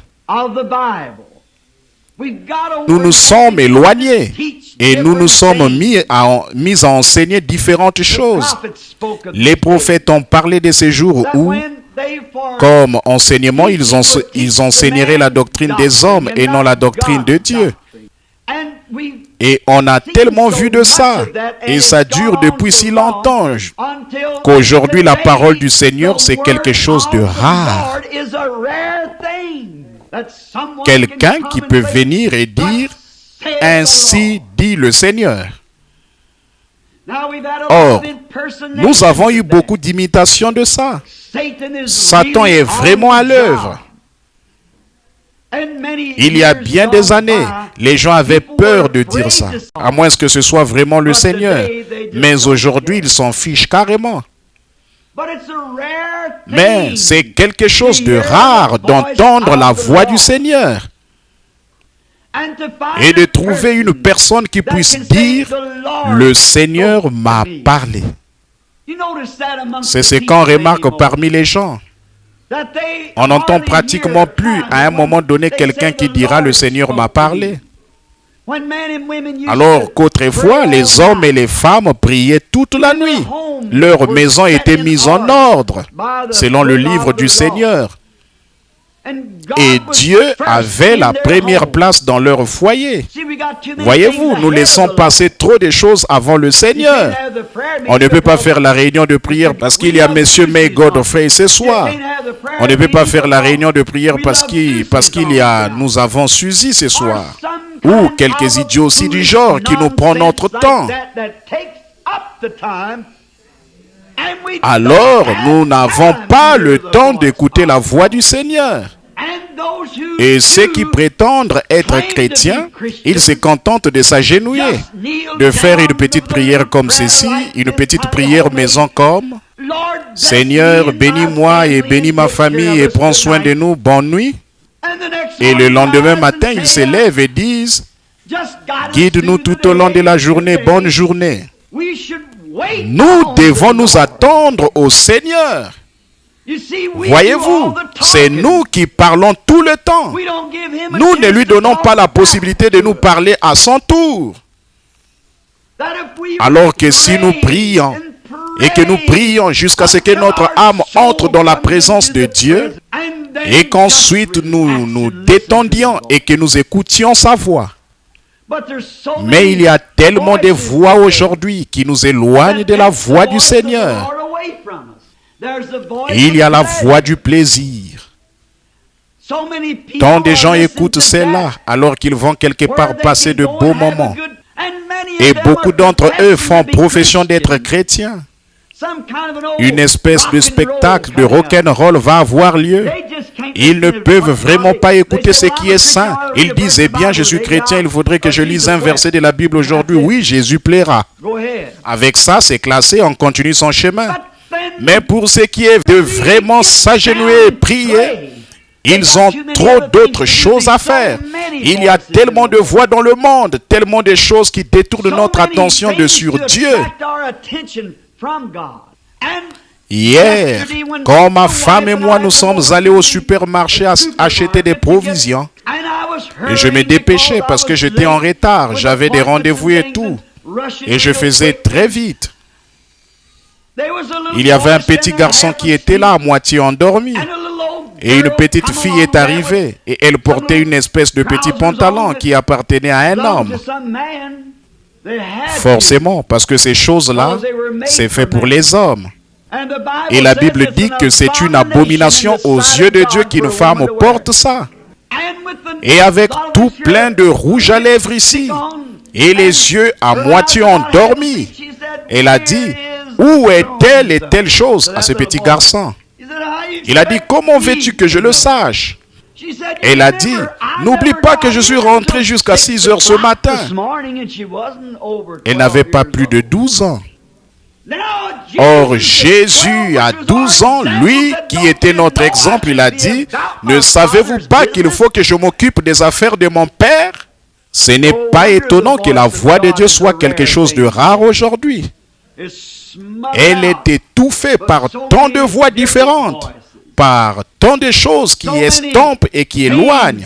S1: Nous nous sommes éloignés et nous nous sommes mis à enseigner différentes choses. Les prophètes ont parlé de ces jours où, comme enseignement, ils enseigneraient la doctrine des hommes et non la doctrine de Dieu. Et on a tellement vu de ça, et ça dure depuis si longtemps, qu'aujourd'hui la parole du Seigneur c'est quelque chose de rare. Quelqu'un qui peut venir et dire « Ainsi dit le Seigneur ». Or, nous avons eu beaucoup d'imitations de ça. Satan est vraiment à l'œuvre. Il y a bien des années, les gens avaient peur de dire ça, à moins que ce soit vraiment le Seigneur. Mais aujourd'hui, ils s'en fichent carrément. Mais c'est quelque chose de rare d'entendre la voix du Seigneur et de trouver une personne qui puisse dire « Le Seigneur m'a parlé ». C'est ce qu'on remarque parmi les gens. On n'entend pratiquement plus à un moment donné quelqu'un qui dira « Le Seigneur m'a parlé ». Alors qu'autrefois, les hommes et les femmes priaient toute la nuit. Leur maison était mise en ordre, selon le livre du Seigneur. Et Dieu avait la première place dans leur foyer. Voyez-vous, nous laissons passer trop de choses avant le Seigneur. On ne peut pas faire la réunion de prière parce qu'il y a M. May Godfrey ce soir. On ne peut pas faire la réunion de prière parce qu'il y a nous avons Suzy ce soir. Ou quelques idiots aussi du genre qui nous prennent notre temps. Alors, nous n'avons pas le temps d'écouter la voix du Seigneur. Et ceux qui prétendent être chrétiens, ils se contentent de s'agenouiller, de faire une petite prière comme ceci, une petite prière maison comme « Seigneur, bénis-moi et bénis ma famille et prends soin de nous, bonne nuit ». Et le lendemain matin, ils se lèvent et disent « Guide-nous tout au long de la journée, bonne journée ». Nous devons nous attendre au Seigneur. Voyez-vous, c'est nous qui parlons tout le temps. Nous ne lui donnons pas la possibilité de nous parler à son tour. Alors que si nous prions et que nous prions jusqu'à ce que notre âme entre dans la présence de Dieu et qu'ensuite nous nous détendions et que nous écoutions sa voix. Mais il y a tellement de voix aujourd'hui qui nous éloignent de la voix du Seigneur. Il y a la voix du plaisir. Tant de gens écoutent celle-là alors qu'ils vont quelque part passer de beaux moments. Et beaucoup d'entre eux font profession d'être chrétiens. Une espèce de spectacle de rock'n'roll va avoir lieu. Ils ne peuvent vraiment pas écouter ce qui est saint. Ils disent, eh bien, je suis chrétien, il faudrait que je lise un verset de la Bible aujourd'hui. Oui, Jésus plaira. Avec ça, c'est classé, on continue son chemin. Mais pour ce qui est de vraiment s'agenouiller et prier, ils ont trop d'autres choses à faire. Il y a tellement de voix dans le monde, tellement de choses qui détournent notre attention de sur Dieu. Hier, quand ma femme et moi nous sommes allés au supermarché acheter des provisions, et je me dépêchais parce que j'étais en retard, j'avais des rendez-vous et tout, et je faisais très vite. Il y avait un petit garçon qui était là, à moitié endormi, Et une petite fille est arrivée et elle portait une espèce de petit pantalon qui appartenait à un homme. Forcément, parce que ces choses-là, c'est fait pour les hommes. Et la Bible dit que c'est une abomination aux yeux de Dieu qu'une femme porte ça. Et avec tout plein de rouge à lèvres ici, et les yeux à moitié endormis, elle a dit, où est telle et telle chose à ce petit garçon? Il a dit, comment veux-tu que je le sache? Elle a dit, n'oublie pas que je suis rentré jusqu'à 6 heures ce matin. Elle n'avait pas plus de 12 ans. Or, Jésus, à 12 ans, lui, qui était notre exemple, il a dit, ne savez-vous pas qu'il faut que je m'occupe des affaires de mon Père? Ce n'est pas étonnant que la voix de Dieu soit quelque chose de rare aujourd'hui. Elle est étouffée par tant de voix différentes, par tant de choses qui estompent et qui éloignent.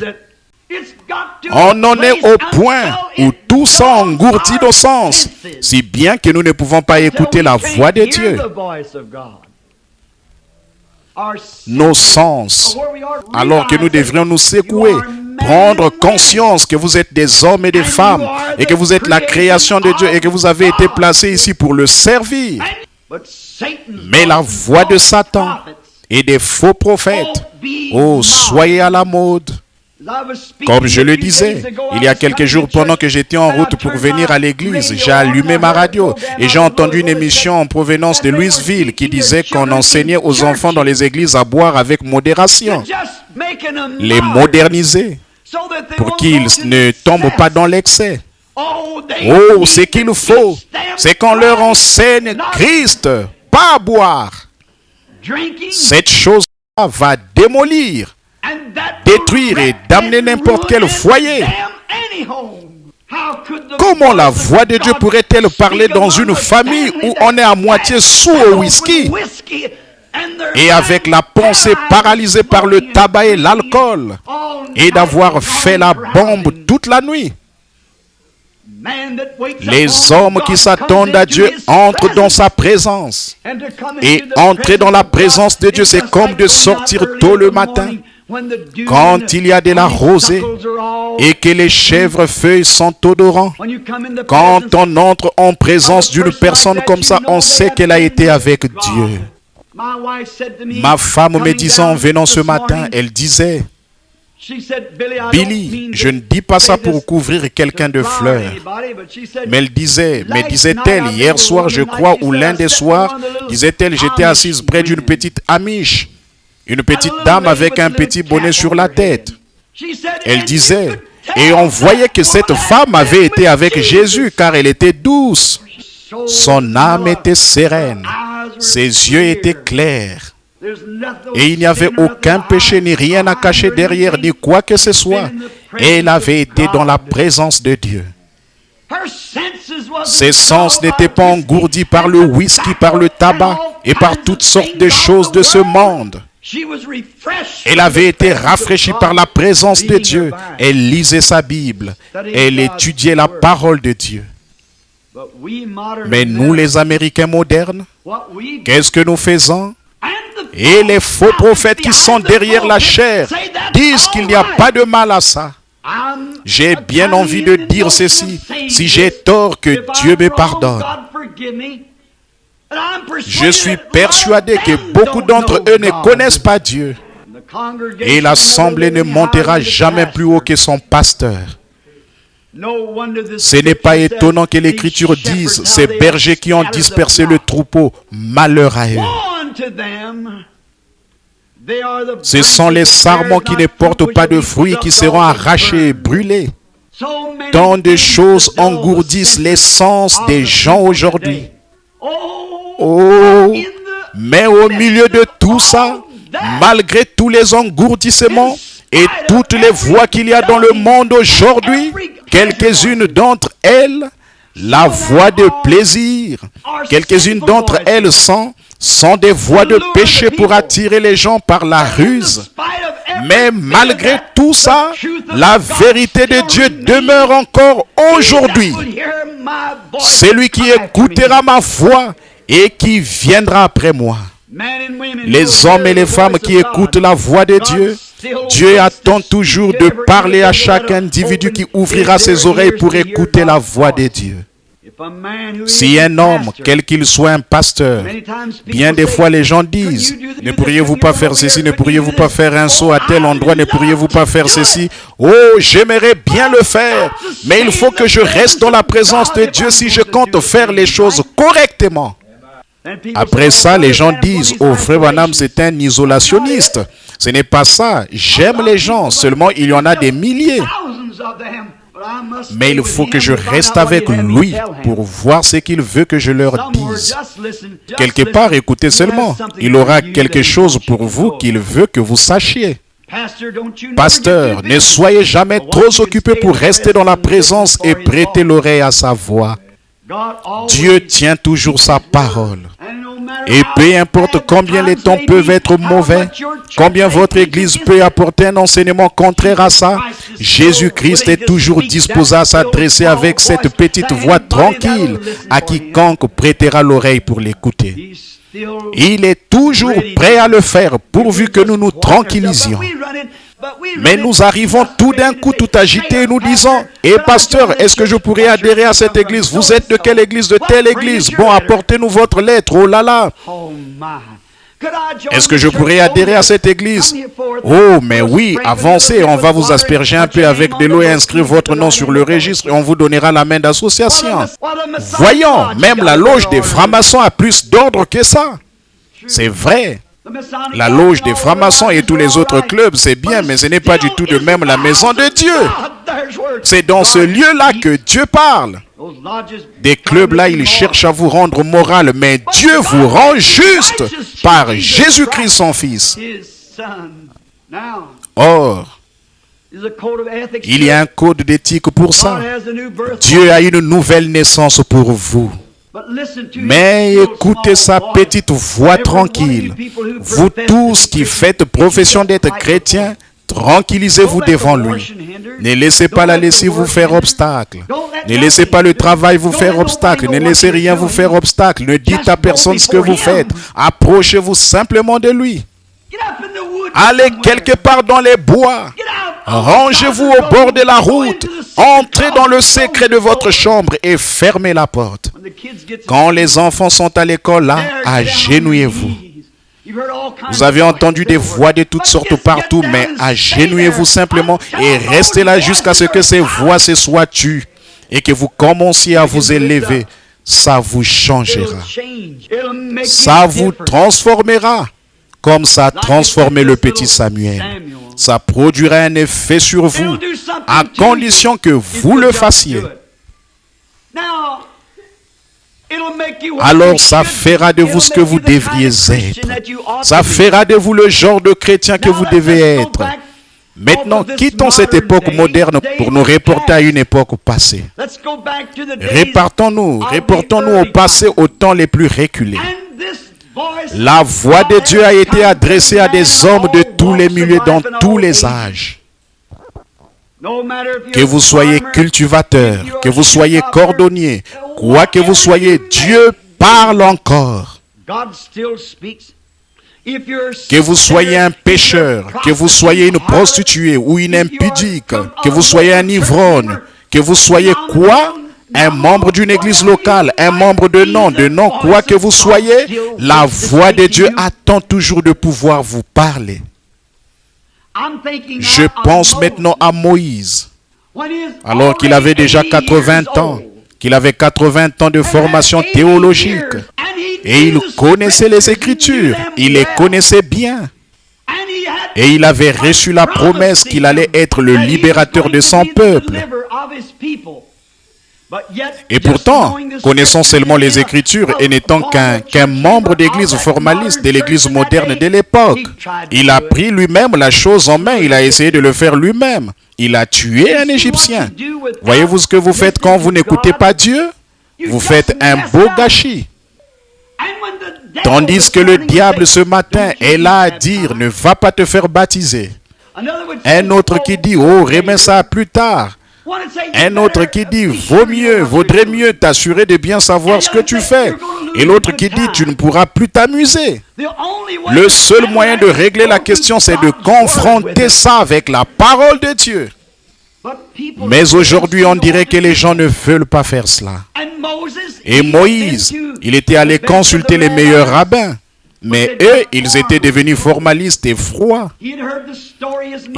S1: On en est au point où tout ça engourdit nos sens, si bien que nous ne pouvons pas écouter la voix de Dieu. Nos sens, alors que nous devrions nous secouer, prendre conscience que vous êtes des hommes et des femmes, et que vous êtes la création de Dieu, et que vous avez été placés ici pour le servir. Mais la voix de Satan et des faux prophètes, oh, soyez à la mode. Comme je le disais, il y a quelques jours, pendant que j'étais en route pour venir à l'église, j'ai allumé ma radio et j'ai entendu une émission en provenance de Louisville qui disait qu'on enseignait aux enfants dans les églises à boire avec modération, les moderniser pour qu'ils ne tombent pas dans l'excès. Oh, ce qu'il faut, c'est qu'on leur enseigne Christ, pas boire. Cette chose-là va démolir, détruire et damner n'importe quel foyer. Comment la voix de Dieu pourrait-elle parler dans une famille où on est à moitié sous au whisky et avec la pensée paralysée par le tabac et l'alcool et d'avoir fait la bombe toute la nuit? Les hommes qui s'attendent à Dieu entrent dans sa présence. Et entrer dans la présence de Dieu, c'est comme de sortir tôt le matin, quand il y a de la rosée et que les chèvrefeuilles sont odorants. Quand on entre en présence d'une personne comme ça, on sait qu'elle a été avec Dieu. Ma femme me disait en venant ce matin, elle disait, Billy, je ne dis pas ça pour couvrir quelqu'un de fleurs. Mais elle disait-elle, hier soir, je crois, ou l'un des soirs, disait-elle, j'étais assise près d'une petite Amish, une petite dame avec un petit bonnet sur la tête. Elle disait, et on voyait que cette femme avait été avec Jésus car elle était douce. Son âme était sereine, ses yeux étaient clairs. Et il n'y avait aucun péché ni rien à cacher derrière ni quoi que ce soit. Et elle avait été dans la présence de Dieu. Ses sens n'étaient pas engourdis par le whisky, par le tabac et par toutes sortes de choses de ce monde. Elle avait été rafraîchie par la présence de Dieu. Elle lisait sa Bible. Elle étudiait la parole de Dieu. Mais nous, les Américains modernes, qu'est-ce que nous faisons? Et les faux prophètes qui sont derrière la chair disent qu'il n'y a pas de mal à ça. J'ai bien envie de dire ceci. Si j'ai tort, que Dieu me pardonne. Je suis persuadé que beaucoup d'entre eux ne connaissent pas Dieu. Et l'assemblée ne montera jamais plus haut que son pasteur. Ce n'est pas étonnant que l'Écriture dise, ces bergers qui ont dispersé le troupeau, malheur à eux. Ce sont les sarments qui ne portent pas de fruits qui seront arrachés et brûlés. Tant de choses engourdissent les sens des gens aujourd'hui. Oh, mais au milieu de tout ça, malgré tous les engourdissements et toutes les voix qu'il y a dans le monde aujourd'hui, quelques-unes d'entre elles, la voix de plaisir, quelques-unes d'entre elles sont des voix de péché pour attirer les gens par la ruse. Mais malgré tout ça, la vérité de Dieu demeure encore aujourd'hui. Celui qui écoutera ma voix et qui viendra après moi. Les hommes et les femmes qui écoutent la voix de Dieu, Dieu attend toujours de parler à chaque individu qui ouvrira ses oreilles pour écouter la voix de Dieu. Si un homme, quel qu'il soit un pasteur, bien des fois les gens disent, ne pourriez-vous pas faire ceci, ne pourriez-vous pas faire un saut à tel endroit, ne pourriez-vous pas faire ceci? Oh, j'aimerais bien le faire, mais il faut que je reste dans la présence de Dieu si je compte faire les choses correctement. Après ça, les gens disent, oh, frère Branham, c'est un isolationniste. Ce n'est pas ça. J'aime les gens, seulement il y en a des milliers. Mais il faut que je reste avec lui pour voir ce qu'il veut que je leur dise. Quelque part, écoutez seulement. Il aura quelque chose pour vous qu'il veut que vous sachiez. Pasteur, ne soyez jamais trop occupé pour rester dans la présence et prêter l'oreille à sa voix. Dieu tient toujours sa parole. Et peu importe combien les temps peuvent être mauvais, combien votre Église peut apporter un enseignement contraire à ça, Jésus-Christ est toujours disposé à s'adresser avec cette petite voix tranquille à quiconque prêtera l'oreille pour l'écouter. Il est toujours prêt à le faire pourvu que nous nous tranquillisions. Mais nous arrivons tout d'un coup tout agités et nous disons, « Eh pasteur, est-ce que je pourrais adhérer à cette église? Vous êtes de quelle église? De telle église? Bon, apportez-nous votre lettre, oh là là! Est-ce que je pourrais adhérer à cette église? Oh, mais oui, avancez, on va vous asperger un peu avec de l'eau et inscrire votre nom sur le registre et on vous donnera la main d'association. » Voyons, même la loge des francs-maçons a plus d'ordre que ça. C'est vrai. La loge des francs-maçons et tous les autres clubs, c'est bien, mais ce n'est pas du tout de même la maison de Dieu. C'est dans ce lieu-là que Dieu parle. Des clubs-là, ils cherchent à vous rendre moral, mais Dieu vous rend juste par Jésus-Christ son Fils. Or, il y a un code d'éthique pour ça. Dieu a une nouvelle naissance pour vous. Mais écoutez sa petite voix tranquille. Vous tous qui faites profession d'être chrétiens, tranquillisez-vous devant lui. Ne laissez pas la lessive vous faire obstacle. Ne laissez pas le travail vous faire obstacle. Ne laissez rien vous faire obstacle. Ne dites à personne ce que vous faites. Approchez-vous simplement de lui. Allez quelque part dans les bois. Rangez-vous au bord de la route. Entrez dans le secret de votre chambre et fermez la porte. Quand les enfants sont à l'école, là, agenouillez-vous. Vous avez entendu des voix de toutes sortes partout, mais agenouillez-vous simplement et restez là jusqu'à ce que ces voix se soient tues et que vous commenciez à vous élever. Ça vous changera. Ça vous transformera. Comme ça a transformé le petit Samuel. Ça produira un effet sur vous, à condition que vous le fassiez. Alors ça fera de vous ce que vous devriez être. Ça fera de vous le genre de chrétien que vous devez être. Maintenant, quittons cette époque moderne pour nous reporter à une époque passée. Reportons-nous au passé, au temps les plus reculés. La voix de Dieu a été adressée à des hommes de tous les milieux, dans tous les âges. Que vous soyez cultivateur, que vous soyez cordonnier, quoi que vous soyez, Dieu parle encore. Que vous soyez un pécheur, que vous soyez une prostituée ou une impudique, que vous soyez un ivrogne, que vous soyez quoi? Un membre d'une église locale, un membre de nom, quoi que vous soyez, la voix de Dieu attend toujours de pouvoir vous parler. Je pense maintenant à Moïse, alors qu'il avait déjà 80 ans, qu'il avait 80 ans de formation théologique, et il connaissait les Écritures, il les connaissait bien, et il avait reçu la promesse qu'il allait être le libérateur de son peuple. Et pourtant, connaissant seulement les Écritures et n'étant qu'un membre d'église formaliste de l'église moderne de l'époque, il a pris lui-même la chose en main, il a essayé de le faire lui-même. Il a tué un Égyptien. Voyez-vous ce que vous faites quand vous n'écoutez pas Dieu? Vous faites un beau gâchis. Tandis que le diable ce matin est là à dire, ne va pas te faire baptiser. Un autre qui dit, oh, remets ça plus tard. Un autre qui dit, vaudrait mieux t'assurer de bien savoir ce que tu fais. Et l'autre qui dit, tu ne pourras plus t'amuser. Le seul moyen de régler la question, c'est de confronter ça avec la parole de Dieu. Mais aujourd'hui, on dirait que les gens ne veulent pas faire cela. Et Moïse, il était allé consulter les meilleurs rabbins. Mais eux, ils étaient devenus formalistes et froids.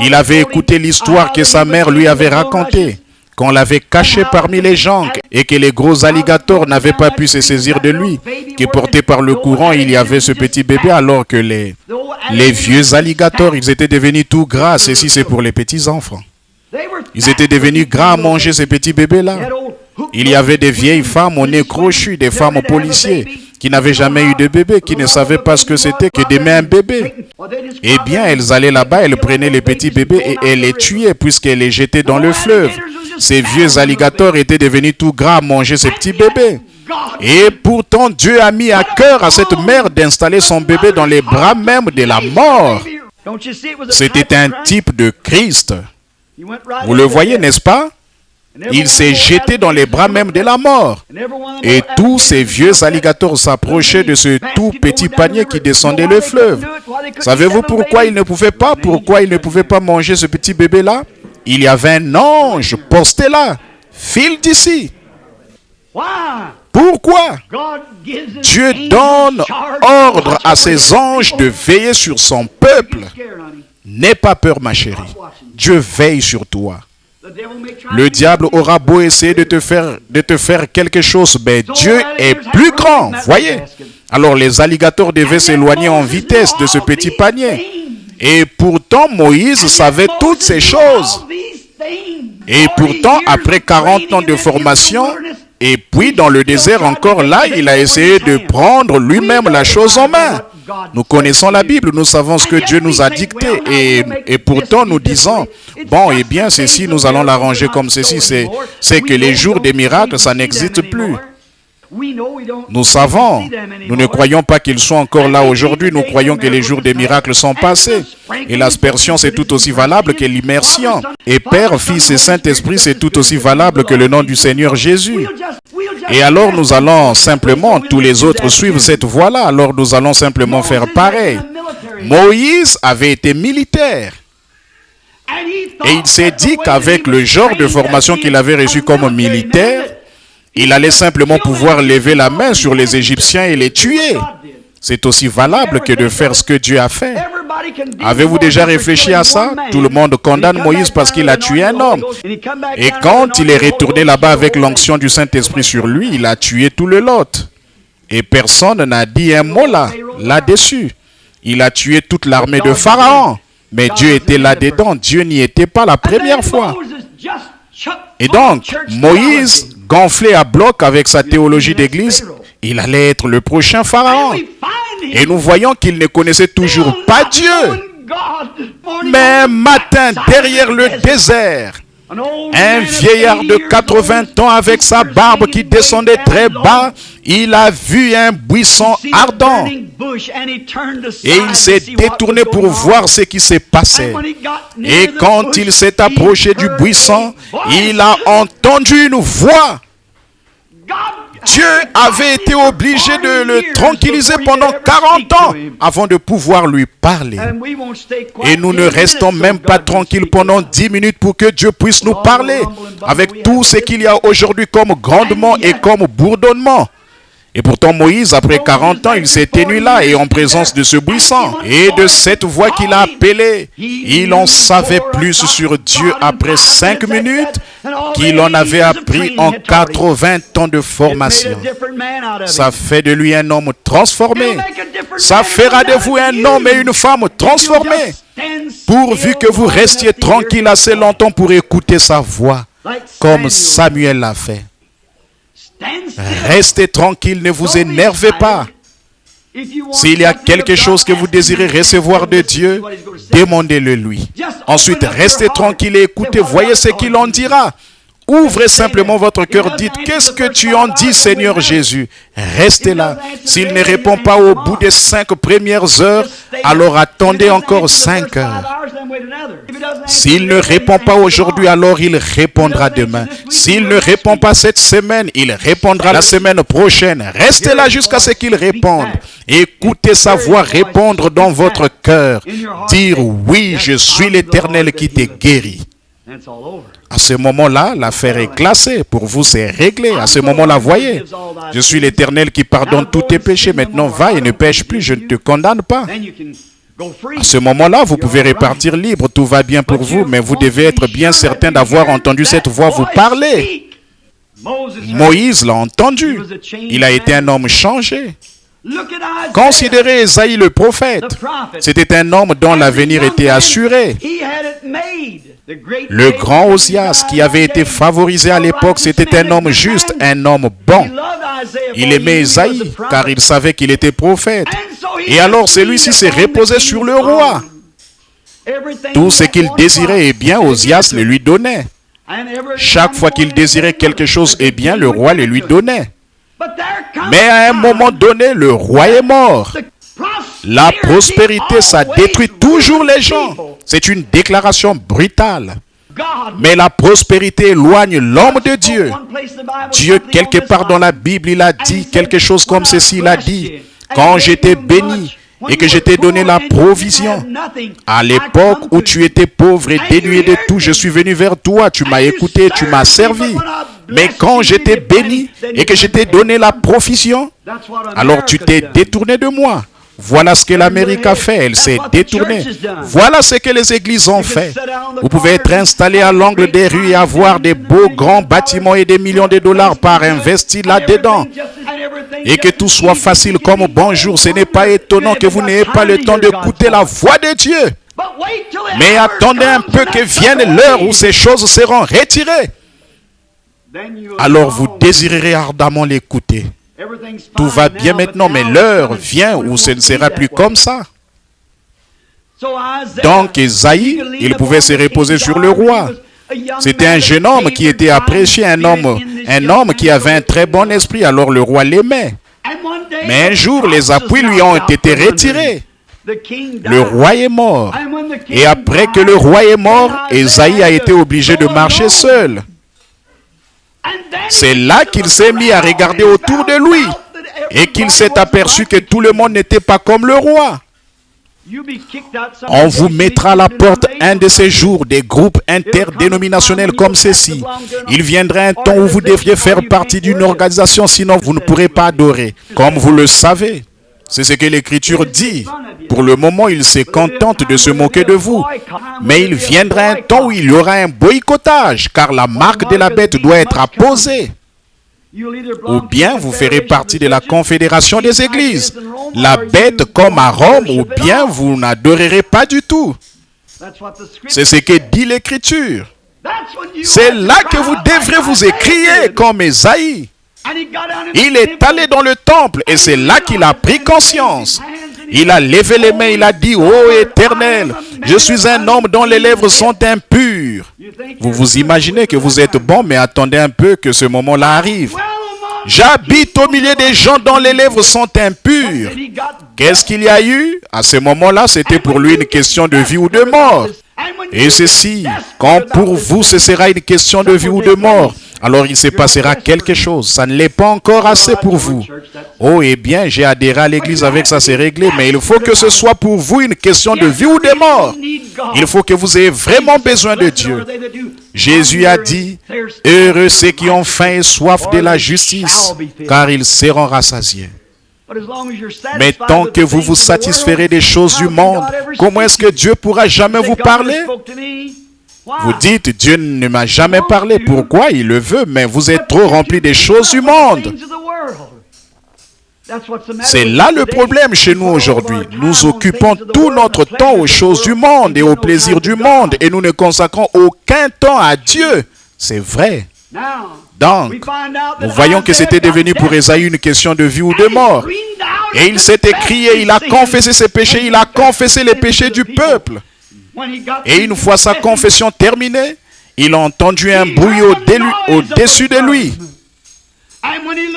S1: Il avait écouté l'histoire que sa mère lui avait racontée, qu'on l'avait caché parmi les gens et que les gros alligators n'avaient pas pu se saisir de lui, que porté par le courant, il y avait ce petit bébé, alors que les vieux alligators, ils étaient devenus tout gras. Ceci, c'est pour les petits enfants. Ils étaient devenus gras à manger ces petits bébés-là. Il y avait des vieilles femmes au nez crochu, des femmes policiers, qui n'avaient jamais eu de bébé, qui ne savaient pas ce que c'était que d'aimer un bébé. Eh bien, elles allaient là-bas, elles prenaient les petits bébés et elles les tuaient, puisqu'elles les jetaient dans le fleuve. Ces vieux alligators étaient devenus tout gras à manger ces petits bébés. Et pourtant, Dieu a mis à cœur à cette mère d'installer son bébé dans les bras même de la mort. C'était un type de Christ. Vous le voyez, n'est-ce pas? Il s'est jeté dans les bras même de la mort. Et tous ces vieux alligators s'approchaient de ce tout petit panier qui descendait le fleuve. Savez-vous pourquoi ils ne pouvaient pas? Pourquoi ils ne pouvaient pas manger ce petit bébé-là? Il y avait un ange posté là. File d'ici. Pourquoi? Dieu donne ordre à ses anges de veiller sur son peuple. N'aie pas peur, ma chérie. Dieu veille sur toi. Le diable aura beau essayer de te faire quelque chose, mais Dieu est plus grand, voyez. Alors les alligators devaient s'éloigner en vitesse de ce petit panier. Et pourtant, Moïse savait toutes ces choses. Et pourtant, après 40 ans de formation, et puis dans le désert encore là, il a essayé de prendre lui-même la chose en main. Nous connaissons la Bible, nous savons ce que Dieu nous a dicté et pourtant nous disons, bon, eh bien, ceci, nous allons l'arranger comme ceci, c'est que les jours des miracles, ça n'existe plus. Nous savons, nous ne croyons pas qu'ils sont encore là aujourd'hui, nous croyons que les jours des miracles sont passés. Et l'aspersion, c'est tout aussi valable que l'immersion. Et Père, Fils et Saint-Esprit, c'est tout aussi valable que le nom du Seigneur Jésus. Et alors nous allons simplement, tous les autres suivent cette voie-là, alors nous allons simplement faire pareil. Moïse avait été militaire. Et il s'est dit qu'avec le genre de formation qu'il avait reçu comme militaire, il allait simplement pouvoir lever la main sur les Égyptiens et les tuer. C'est aussi valable que de faire ce que Dieu a fait. Avez-vous déjà réfléchi à ça? Tout le monde condamne Moïse parce qu'il a tué un homme. Et quand il est retourné là-bas avec l'onction du Saint-Esprit sur lui, il a tué tout le lot. Et personne n'a dit un mot là-dessus. Il a tué toute l'armée de Pharaon. Mais Dieu était là-dedans. Dieu n'y était pas la première fois. Et donc, Moïse, gonflé à bloc avec sa théologie d'église, il allait être le prochain Pharaon. Et nous voyons qu'il ne connaissait toujours pas Dieu. Mais un matin, derrière le désert, un vieillard de 80 ans avec sa barbe qui descendait très bas, il a vu un buisson ardent. Et il s'est détourné pour voir ce qui s'est passé. Et quand il s'est approché du buisson, il a entendu une voix. Dieu avait été obligé de le tranquilliser pendant 40 ans avant de pouvoir lui parler. Et nous ne restons même pas tranquilles pendant 10 minutes pour que Dieu puisse nous parler avec tout ce qu'il y a aujourd'hui comme grondement et comme bourdonnement. Et pourtant Moïse, après 40 ans, il s'est tenu là et en présence de ce buisson. Et de cette voix qu'il a appelée, il en savait plus sur Dieu après 5 minutes qu'il en avait appris en 80 ans de formation. Ça fait de lui un homme transformé. Ça fera de vous un homme et une femme transformés. Pourvu que vous restiez tranquille assez longtemps pour écouter sa voix, comme Samuel l'a fait. Restez tranquille, ne vous énervez pas. S'il y a quelque chose que vous désirez recevoir de Dieu, demandez-le lui. Ensuite, restez tranquille et écoutez, voyez ce qu'il en dira. Ouvrez simplement votre cœur, dites, qu'est-ce que tu en dis, Seigneur Jésus? Restez là. S'il ne répond pas au bout des 5 premières heures, alors attendez encore 5 heures. S'il ne répond pas aujourd'hui, alors il répondra demain. S'il ne répond pas cette semaine, il répondra la semaine prochaine. Restez là jusqu'à ce qu'il réponde. Écoutez sa voix répondre dans votre cœur. Dire, oui, je suis l'Éternel qui t'ai guéri. À ce moment-là, l'affaire est classée. Pour vous, c'est réglé. À ce moment-là, voyez, je suis l'Éternel qui pardonne tous tes péchés. Maintenant, va et ne pêche plus. Je ne te condamne pas. À ce moment-là, vous pouvez repartir libre. Tout va bien pour vous, mais vous devez être bien certain d'avoir entendu cette voix vous parler. Moïse l'a entendu. Il a été un homme changé. Considérez Ésaïe le prophète. C'était un homme dont l'avenir était assuré. Le grand Osias qui avait été favorisé à l'époque, c'était un homme juste, un homme bon. Il aimait Ésaïe car il savait qu'il était prophète. Et alors celui-ci s'est reposé sur le roi. Tout ce qu'il désirait, eh bien, Osias le lui donnait. Chaque fois qu'il désirait quelque chose, eh bien, le roi le lui donnait. Mais à un moment donné, le roi est mort. La prospérité, ça détruit toujours les gens. C'est une déclaration brutale. Mais la prospérité éloigne l'homme de Dieu. Dieu, quelque part dans la Bible, il a dit quelque chose comme ceci. Il a dit, quand j'étais béni et que je t'ai donné la provision, à l'époque où tu étais pauvre et dénué de tout, je suis venu vers toi, tu m'as écouté, tu m'as servi. Mais quand j'étais béni et que je t'ai donné la provision, alors tu t'es détourné de moi. Voilà ce que l'Amérique a fait, elle s'est détournée. Voilà ce que les églises ont fait. Vous pouvez être installé à l'angle des rues et avoir des beaux grands bâtiments et des millions de dollars par investir là-dedans. Et que tout soit facile comme bonjour. Ce n'est pas étonnant que vous n'ayez pas le temps d'écouter la voix de Dieu. Mais attendez un peu que vienne l'heure où ces choses seront retirées. Alors vous désirerez ardemment l'écouter. Tout va bien maintenant, mais l'heure vient où ce ne sera plus comme ça. Donc Ésaïe, il pouvait se reposer sur le roi. C'était un jeune homme qui était apprécié, un homme qui avait un très bon esprit, alors le roi l'aimait. Mais un jour, les appuis lui ont été retirés. Le roi est mort. Et après que le roi est mort, Ésaïe a été obligé de marcher seul. C'est là qu'il s'est mis à regarder autour de lui et qu'il s'est aperçu que tout le monde n'était pas comme le roi. On vous mettra à la porte un de ces jours des groupes interdénominationnels comme ceci. Il viendra un temps où vous devriez faire partie d'une organisation, sinon vous ne pourrez pas adorer. Comme vous le savez, c'est ce que l'Écriture dit. Pour le moment, il se contente de se moquer de vous. Mais il viendra un temps où il y aura un boycottage, car la marque de la bête doit être apposée. Ou bien vous ferez partie de la confédération des églises, la bête comme à Rome, ou bien vous n'adorerez pas du tout. C'est ce que dit l'Écriture. C'est là que vous devrez vous écrier comme Ésaïe. Il est allé dans le temple et c'est là qu'il a pris conscience. Il a levé les mains, il a dit, ô Éternel, je suis un homme dont les lèvres sont impures. Vous vous imaginez que vous êtes bon, mais attendez un peu que ce moment-là arrive. J'habite au milieu des gens dont les lèvres sont impures. Qu'est-ce qu'il y a eu? À ce moment-là, c'était pour lui une question de vie ou de mort. Et ceci, quand pour vous ce sera une question de vie ou de mort, alors il se passera quelque chose. Ça ne l'est pas encore assez pour vous. Oh, eh bien, j'ai adhéré à l'église avec ça, c'est réglé. Mais il faut que ce soit pour vous une question de vie ou de mort. Il faut que vous ayez vraiment besoin de Dieu. Jésus a dit, heureux ceux qui ont faim et soif de la justice, car ils seront rassasiés. Mais tant que vous vous satisferez des choses du monde, comment est-ce que Dieu pourra jamais vous parler? Vous dites, Dieu ne m'a jamais parlé. Pourquoi? Il le veut, mais vous êtes trop remplis des choses du monde. C'est là le problème chez nous aujourd'hui. Nous occupons tout notre temps aux choses du monde et aux plaisirs du monde et nous ne consacrons aucun temps à Dieu. C'est vrai. Donc, nous voyons que c'était devenu pour Ésaïe une question de vie ou de mort. Et il s'est écrié, il a confessé ses péchés, il a confessé les péchés du peuple. Et une fois sa confession terminée, il a entendu un bruit au-dessus de lui.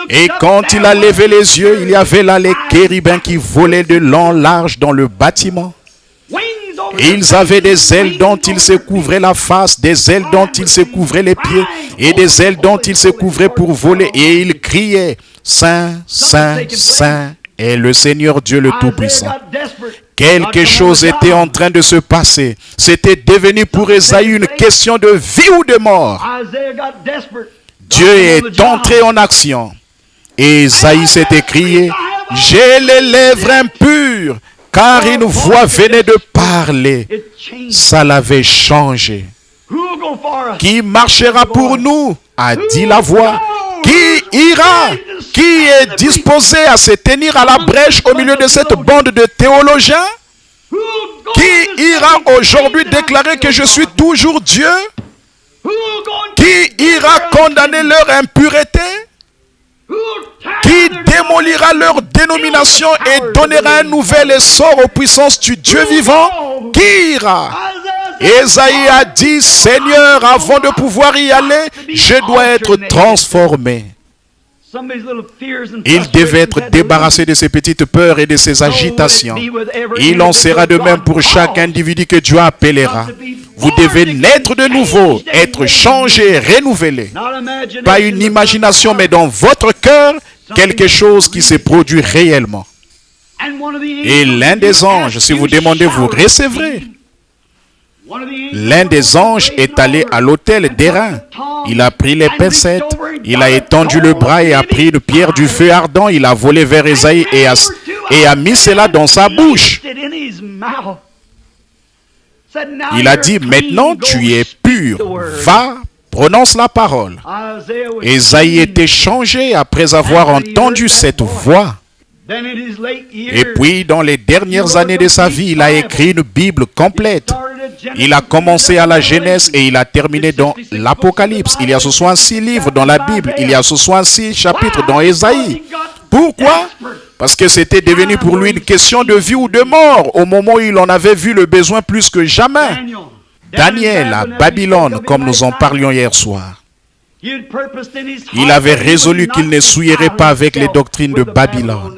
S1: Et quand il a levé les yeux, il y avait là les chérubins qui volaient de long large dans le bâtiment. Ils avaient des ailes dont ils se couvraient la face, des ailes dont ils se couvraient les pieds, et des ailes dont ils se couvraient pour voler. Et ils criaient, Saint, Saint, Saint est le Seigneur Dieu le Tout-Puissant. Quelque chose était en train de se passer. C'était devenu pour Ésaïe une question de vie ou de mort. Dieu est entré en action. Et Ésaïe s'est écrié, j'ai les lèvres impures, car une voix venait de parler. Ça l'avait changé. Qui marchera pour nous, a dit la voix. Qui ira? Qui est disposé à se tenir à la brèche au milieu de cette bande de théologiens? Qui ira aujourd'hui déclarer que je suis toujours Dieu? Qui ira condamner leur impureté? Qui démolira leur dénomination et donnera un nouvel essor aux puissances du Dieu vivant? Qui ira? Ésaïe a dit, Seigneur, avant de pouvoir y aller, je dois être transformé. Il devait être débarrassé de ses petites peurs et de ses agitations. Il en sera de même pour chaque individu que Dieu appellera. Vous devez naître de nouveau, être changé, renouvelé. Pas une imagination, mais dans votre cœur, quelque chose qui se produit réellement. Et l'un des anges, si vous demandez, vous recevrez. L'un des anges est allé à l'autel d'airain. Il a pris les pincettes, il a étendu le bras et a pris une pierre du feu ardent. Il a volé vers Ésaïe et a mis cela dans sa bouche. Il a dit, maintenant tu es pur, va, prononce la parole. Ésaïe était changé après avoir entendu cette voix. Et puis, dans les dernières années de sa vie, il a écrit une Bible complète. Il a commencé à la Genèse et il a terminé dans l'Apocalypse. Il y a 66 livres dans la Bible. Il y a 66 chapitres dans Ésaïe. Pourquoi? Parce que c'était devenu pour lui une question de vie ou de mort au moment où il en avait vu le besoin plus que jamais. Daniel à Babylone, comme nous en parlions hier soir. Il avait résolu qu'il ne souillerait pas avec les doctrines de Babylone.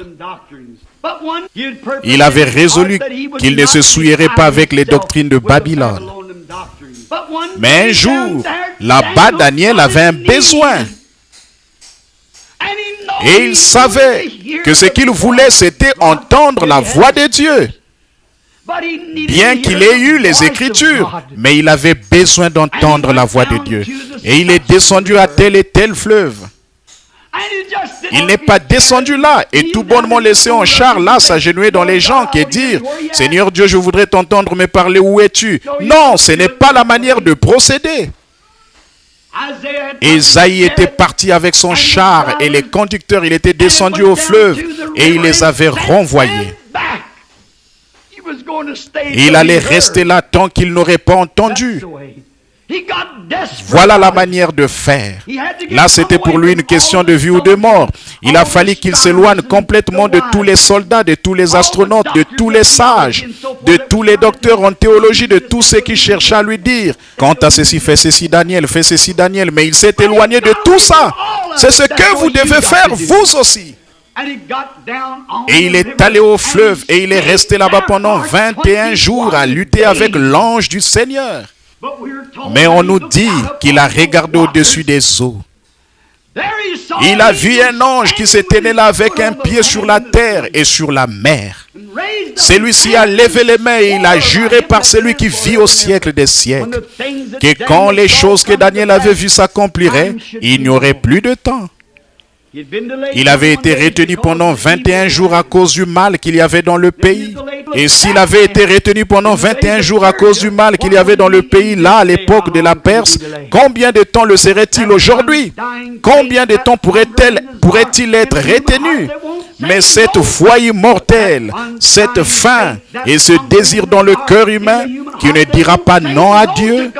S1: Il avait résolu qu'il ne se souillerait pas avec les doctrines de Babylone. Mais un jour, là-bas, Daniel avait un besoin. Et il savait que ce qu'il voulait, c'était entendre la voix de Dieu. Bien qu'il ait eu les Écritures, mais il avait besoin d'entendre la voix de Dieu. Et il est descendu à tel et tel fleuve. Il n'est pas descendu là et tout bonnement laissé en char là s'agenouiller dans les gens et dire « Seigneur Dieu, je voudrais t'entendre me parler, où es-tu » Non, ce n'est pas la manière de procéder. Ésaïe était parti avec son char et les conducteurs, il était descendu au fleuve et il les avait renvoyés. Il allait rester là tant qu'il n'aurait pas entendu. Voilà la manière de faire. Là, c'était pour lui une question de vie ou de mort. Il a fallu qu'il s'éloigne complètement de tous les soldats, de tous les astronautes, de tous les sages, de tous les docteurs en théologie, de tous ceux qui cherchaient à lui dire « Quant à ceci, fais ceci Daniel, fais ceci Daniel ». Mais il s'est éloigné de tout ça. C'est ce que vous devez faire, vous aussi. Et il est allé au fleuve et il est resté là-bas pendant 21 jours à lutter avec l'ange du Seigneur. Mais on nous dit qu'il a regardé au-dessus des eaux. Il a vu un ange qui se tenait là avec un pied sur la terre et sur la mer. Celui-ci a levé les mains et il a juré par celui qui vit au siècle des siècles que quand les choses que Daniel avait vues s'accompliraient, il n'y aurait plus de temps. Il avait été retenu pendant 21 jours à cause du mal qu'il y avait dans le pays. Et s'il avait été retenu pendant 21 jours à cause du mal qu'il y avait dans le pays, là, à l'époque de la Perse, combien de temps le serait-il aujourd'hui? Combien de temps pourrait-il être retenu? Mais cette foi immortelle, cette faim et ce désir dans le cœur humain qui ne dira pas non à Dieu,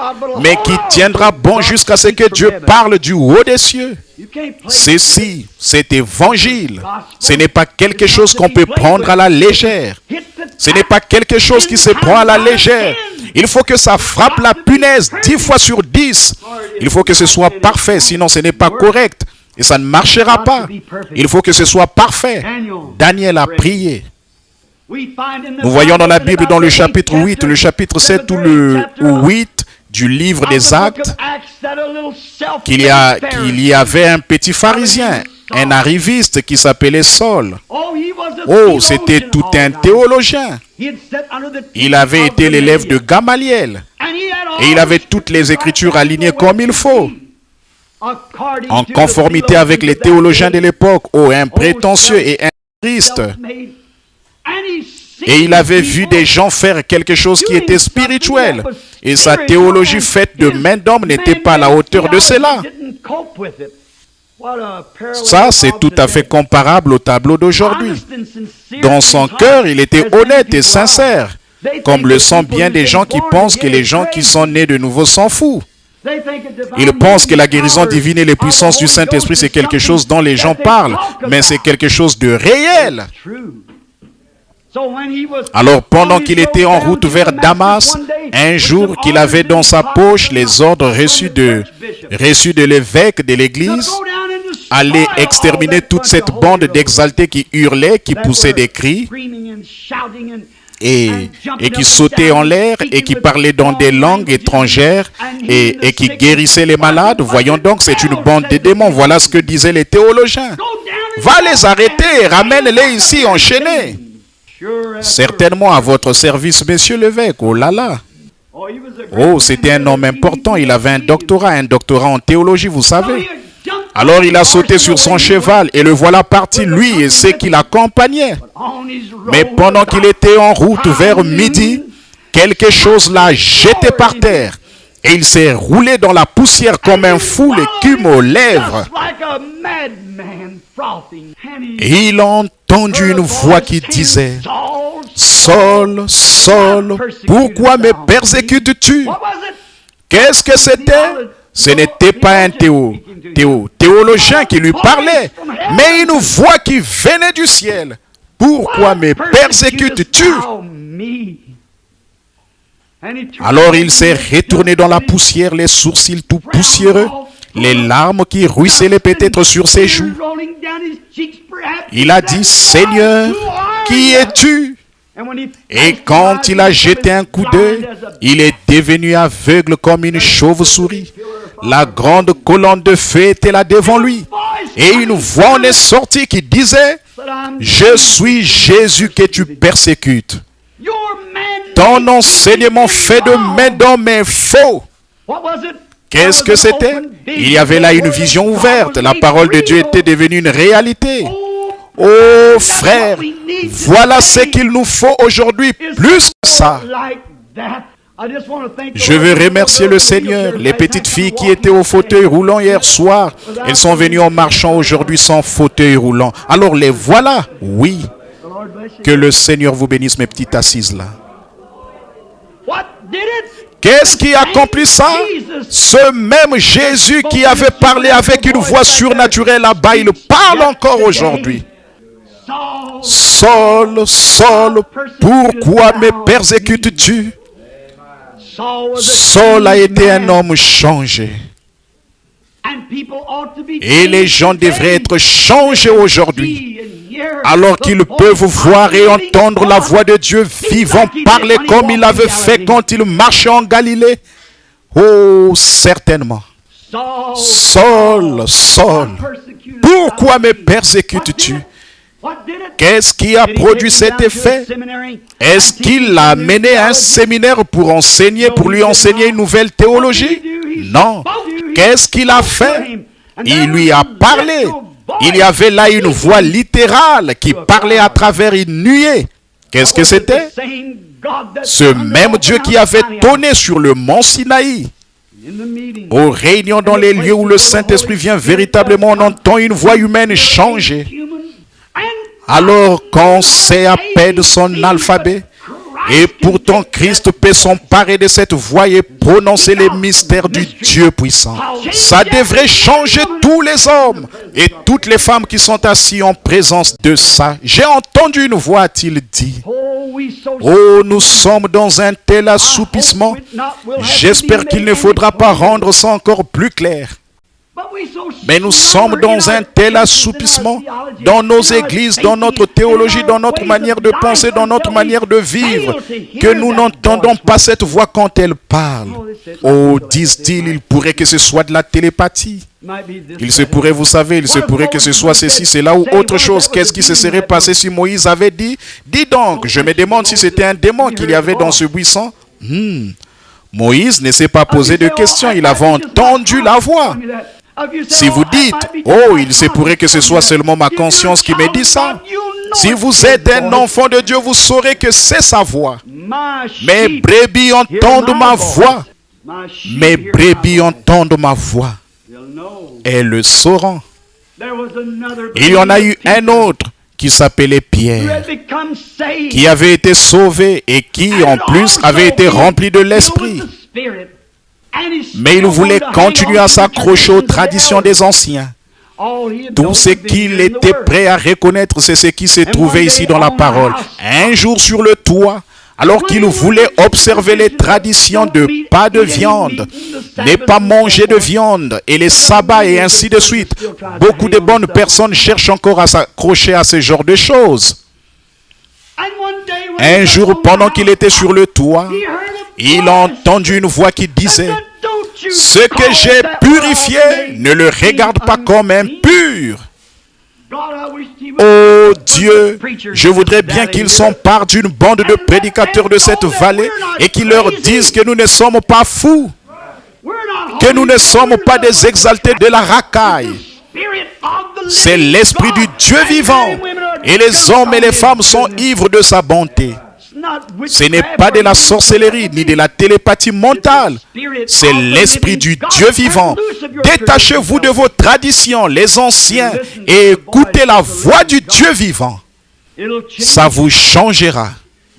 S1: mais qui tiendra bon jusqu'à ce que Dieu parle du haut des cieux. Ceci, cet évangile, ce n'est pas quelque chose qu'on peut prendre à la légère. Ce n'est pas quelque chose qui se prend à la légère. Il faut que ça frappe la punaise 10 fois sur 10. Il faut que ce soit parfait, sinon ce n'est pas correct. Et ça ne marchera pas. Il faut que ce soit parfait. Daniel a prié. Nous voyons dans la Bible, dans le chapitre 8, le chapitre 7 ou le 8 du livre des Actes, qu'il y avait un petit pharisien, un arriviste qui s'appelait Saul. Oh, c'était tout un théologien. Il avait été l'élève de Gamaliel. Et il avait toutes les Écritures alignées comme il faut, en conformité avec les théologiens de l'époque. Oh, un prétentieux et un triste. Et il avait vu des gens faire quelque chose qui était spirituel. Et sa théologie faite de main d'homme n'était pas à la hauteur de cela. Ça, c'est tout à fait comparable au tableau d'aujourd'hui. Dans son cœur, il était honnête et sincère, comme le sont bien des gens qui pensent que les gens qui sont nés de nouveau s'en foutent. Ils pensent que la guérison divine et les puissances du Saint-Esprit, c'est quelque chose dont les gens parlent, mais c'est quelque chose de réel. Alors, pendant qu'il était en route vers Damas, un jour qu'il avait dans sa poche les ordres reçus de l'évêque de l'église, aller exterminer toute cette bande d'exaltés qui hurlaient, qui poussaient des cris, et qui sautaient en l'air, et qui parlaient dans des langues étrangères, et qui guérissaient les malades. Voyons donc, c'est une bande de démons. Voilà ce que disaient les théologiens. Va les arrêter, ramène-les ici, enchaînés. Certainement à votre service, monsieur l'évêque. Oh là là. Oh, c'était un homme important. Il avait un doctorat en théologie, vous savez. Alors il a sauté sur son cheval et le voilà parti, lui et ceux qui l'accompagnaient. Mais pendant qu'il était en route vers midi, quelque chose l'a jeté par terre. Et il s'est roulé dans la poussière comme un fou, l'écume aux lèvres. Et il a entendu une voix qui disait, « Saul, Saul, pourquoi me persécutes-tu » Qu'est-ce que c'était? Ce n'était pas un théologien qui lui parlait, mais une voix qui venait du ciel. « Pourquoi me persécutes-tu » Alors il s'est retourné dans la poussière, les sourcils tout poussiéreux, les larmes qui ruisselaient peut-être sur ses joues. Il a dit, « Seigneur, qui es-tu » Et quand il a jeté un coup d'œil, il est devenu aveugle comme une chauve-souris. La grande colonne de feu était là devant lui. Et une voix en est sortie qui disait, « Je suis Jésus que tu persécutes. Ton enseignement fait de main d'homme est faux. » Qu'est-ce que c'était? Il y avait là une vision ouverte. La parole de Dieu était devenue une réalité. Oh frère, voilà ce qu'il nous faut aujourd'hui, plus que ça. Je veux remercier le Seigneur. Les petites filles qui étaient au fauteuil roulant hier soir, elles sont venues en marchant aujourd'hui sans fauteuil roulant. Alors les voilà, oui. Que le Seigneur vous bénisse, mes petites assises là. Qu'est-ce qui accomplit ça? Ce même Jésus qui avait parlé avec une voix surnaturelle là-bas, il parle encore aujourd'hui. Saul, Saul, pourquoi me persécutes-tu? Saul a été un homme changé. Et les gens devraient être changés aujourd'hui, alors qu'ils peuvent voir et entendre la voix de Dieu vivant parler comme il avait fait quand il marchait en Galilée. Oh, certainement. Saul, Saul, pourquoi me persécutes-tu? Qu'est-ce qui a produit cet effet? Est-ce qu'il l'a mené à un séminaire pour lui enseigner une nouvelle théologie? Non. Qu'est-ce qu'il a fait? Il lui a parlé. Il y avait là une voix littérale qui parlait à travers une nuée. Qu'est-ce que c'était? Ce même Dieu qui avait tonné sur le mont Sinaï. Aux réunions dans les lieux où le Saint-Esprit vient véritablement, on entend une voix humaine changer. Alors qu'on sait à peine son alphabet, et pourtant Christ peut s'emparer de cette voix et prononcer les mystères du Dieu puissant. Ça devrait changer tous les hommes et toutes les femmes qui sont assis en présence de ça. J'ai entendu une voix, a-t-il dit. Oh, nous sommes dans un tel assoupissement. J'espère qu'il ne faudra pas rendre ça encore plus clair. Mais nous sommes dans un tel assoupissement dans nos églises, dans notre théologie, dans notre manière de penser, dans notre manière de vivre, que nous n'entendons pas cette voix quand elle parle. Oh, disent-ils, il pourrait que ce soit de la télépathie. Il se pourrait, vous savez, il se pourrait que ce soit ceci, cela ou autre chose. Qu'est-ce qui se serait passé si Moïse avait dit, dis donc, je me demande si c'était un démon qu'il y avait dans ce buisson. Moïse ne s'est pas posé de questions, il avait entendu la voix. Si vous dites, oh, il se pourrait que ce soit seulement ma conscience qui me dit ça. Si vous êtes un enfant de Dieu, vous saurez que c'est sa voix. Mes brebis entendent ma voix. Mes brebis entendent ma voix. Elles le sauront. Il y en a eu un autre qui s'appelait Pierre, qui avait été sauvé et qui, en plus, avait été rempli de l'Esprit. Mais il voulait continuer à s'accrocher aux traditions des anciens. Tout ce qu'il était prêt à reconnaître, c'est ce qui se trouvait ici dans la parole. Un jour sur le toit, alors qu'il voulait observer les traditions de pas de viande, ne pas manger de viande, et les sabbats et ainsi de suite. Beaucoup de bonnes personnes cherchent encore à s'accrocher à ce genre de choses. Un jour, pendant qu'il était sur le toit, il a entendu une voix qui disait, « Ce que j'ai purifié, ne le regarde pas comme impur. » Oh Dieu, je voudrais bien qu'ils s'emparent d'une bande de prédicateurs de cette vallée et qu'ils leur disent que nous ne sommes pas fous, que nous ne sommes pas des exaltés de la racaille. C'est l'Esprit du Dieu vivant et les hommes et les femmes sont ivres de sa bonté. Ce n'est pas de la sorcellerie ni de la télépathie mentale. C'est l'Esprit du Dieu vivant. Détachez-vous de vos traditions, les anciens, et écoutez la voix du Dieu vivant. Ça vous changera.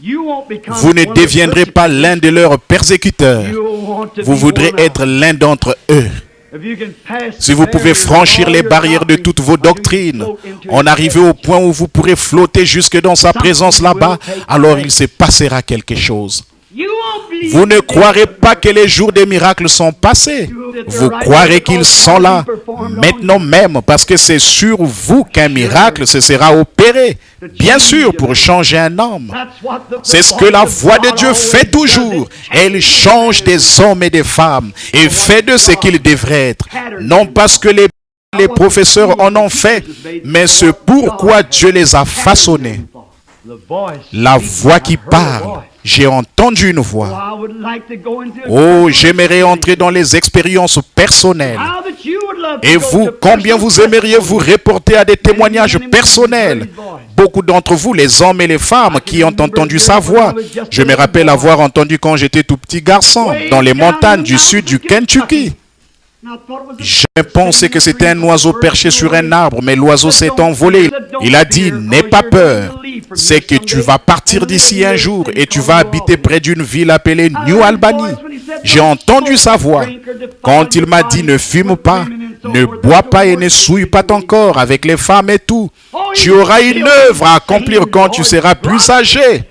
S1: Vous ne deviendrez pas l'un de leurs persécuteurs. Vous voudrez être l'un d'entre eux. Si vous pouvez franchir les barrières de toutes vos doctrines, en arriver au point où vous pourrez flotter jusque dans sa présence là-bas, alors il se passera quelque chose. Vous ne croirez pas que les jours des miracles sont passés. Vous croirez qu'ils sont là, maintenant même, parce que c'est sur vous qu'un miracle se sera opéré. Bien sûr, pour changer un homme. C'est ce que la voix de Dieu fait toujours. Elle change des hommes et des femmes et fait de ce qu'ils devraient être. Non parce que les professeurs en ont fait, mais c'est pourquoi Dieu les a façonnés. La voix qui parle. J'ai entendu une voix. Oh, j'aimerais entrer dans les expériences personnelles. Et vous, combien vous aimeriez vous reporter à des témoignages personnels? Beaucoup d'entre vous, les hommes et les femmes qui ont entendu sa voix. Je me rappelle avoir entendu quand j'étais tout petit garçon, dans les montagnes du sud du Kentucky. Je pensais que c'était un oiseau perché sur un arbre, mais l'oiseau s'est envolé. Il a dit, n'aie pas peur. C'est que tu vas partir d'ici un jour et tu vas habiter près d'une ville appelée New Albany. J'ai entendu sa voix. Quand il m'a dit, ne fume pas, ne bois pas et ne souille pas ton corps avec les femmes et tout. Tu auras une œuvre à accomplir quand tu seras plus âgé.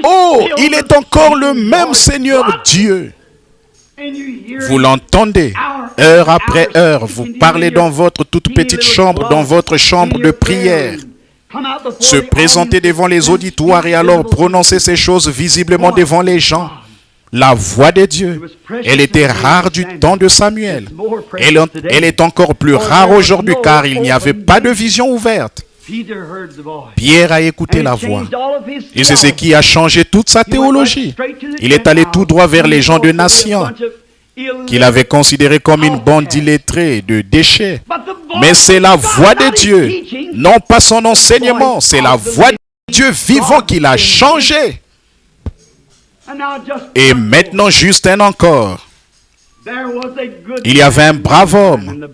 S1: Oh, il est encore le même Seigneur Dieu. Vous l'entendez, heure après heure, vous parlez dans votre toute petite chambre, dans votre chambre de prière. Se présenter devant les auditoires et alors prononcer ces choses visiblement devant les gens. La voix de Dieu, elle était rare du temps de Samuel. Elle est encore plus rare aujourd'hui car il n'y avait pas de vision ouverte. Pierre a écouté la voix. Et c'est ce qui a changé toute sa théologie. Il est allé tout droit vers les gens de nation qu'il avait considérés comme une bande d'illettrés, de déchets. Mais c'est la voix de Dieu, non pas son enseignement, c'est la voix de Dieu vivant qui l'a changé. Et maintenant, juste un encore. Il y avait un brave homme,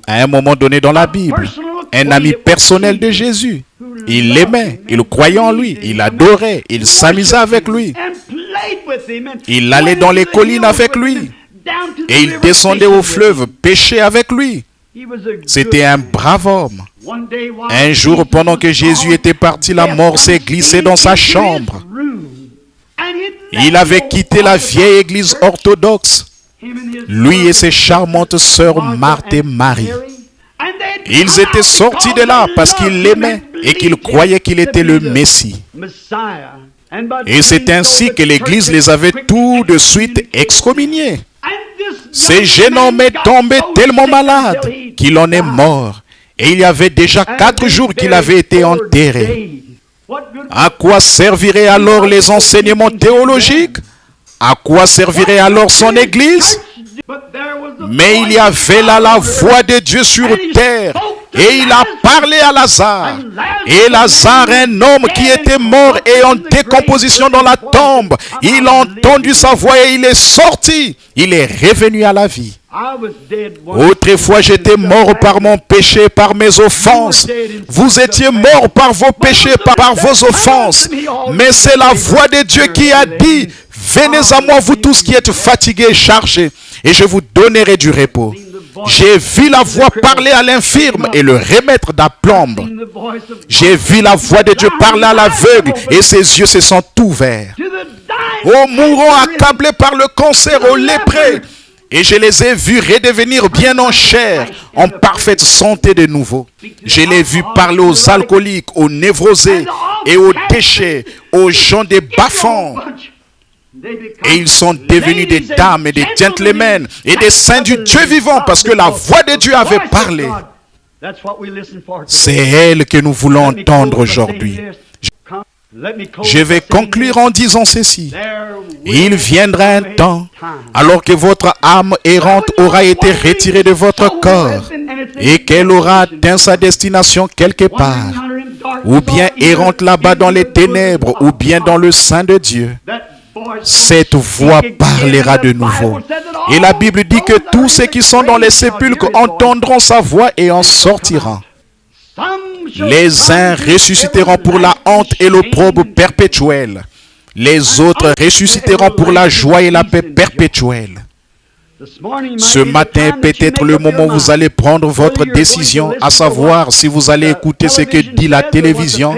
S1: à un moment donné dans la Bible, un ami personnel de Jésus. Il l'aimait, il croyait en lui, il adorait, il s'amusait avec lui. Il allait dans les collines avec lui. Et il descendait au fleuve pêcher avec lui. C'était un brave homme. Un jour, pendant que Jésus était parti, la mort s'est glissée dans sa chambre. Il avait quitté la vieille église orthodoxe, lui et ses charmantes sœurs Marthe et Marie. Ils étaient sortis de là parce qu'ils l'aimaient et qu'ils croyaient qu'il était le Messie. Et c'est ainsi que l'Église les avait tout de suite excommuniés. Ce jeune homme est tombé tellement malade qu'il en est mort. Et il y avait déjà 4 jours qu'il avait été enterré. À quoi serviraient alors les enseignements théologiques? À quoi servirait alors son Église? Mais il y avait là la voix de Dieu sur terre. Et il a parlé à Lazare. Et Lazare, un homme qui était mort et en décomposition dans la tombe, il a entendu sa voix et il est sorti. Il est revenu à la vie. Autrefois, j'étais mort par mon péché, par mes offenses. Vous étiez mort par vos péchés, par vos offenses. Mais c'est la voix de Dieu qui a dit, venez à moi, vous tous qui êtes fatigués et chargés, et je vous donnerai du repos. J'ai vu la voix parler à l'infirme et le remettre d'aplomb. J'ai vu la voix de Dieu parler à l'aveugle et ses yeux se sont ouverts. Aux mourants accablés par le cancer, aux lépreux. Et je les ai vus redevenir bien en chair, en parfaite santé de nouveau. Je les ai vus parler aux alcooliques, aux névrosés et aux déchets, aux gens des bas-fonds. Et ils sont devenus des dames et des gentlemen et des saints du Dieu vivant parce que la voix de Dieu avait parlé. C'est elle que nous voulons entendre aujourd'hui. Je vais conclure en disant ceci. Il viendra un temps, alors que votre âme errante aura été retirée de votre corps et qu'elle aura atteint sa destination quelque part, ou bien errante là-bas dans les ténèbres, ou bien dans le sein de Dieu. Cette voix parlera de nouveau. Et la Bible dit que tous ceux qui sont dans les sépulcres entendront sa voix et en sortiront. Les uns ressusciteront pour la honte et l'opprobre perpétuel. Les autres ressusciteront pour la joie et la paix perpétuelle. Ce matin est peut-être le moment où vous allez prendre votre décision, à savoir si vous allez écouter ce que dit la télévision,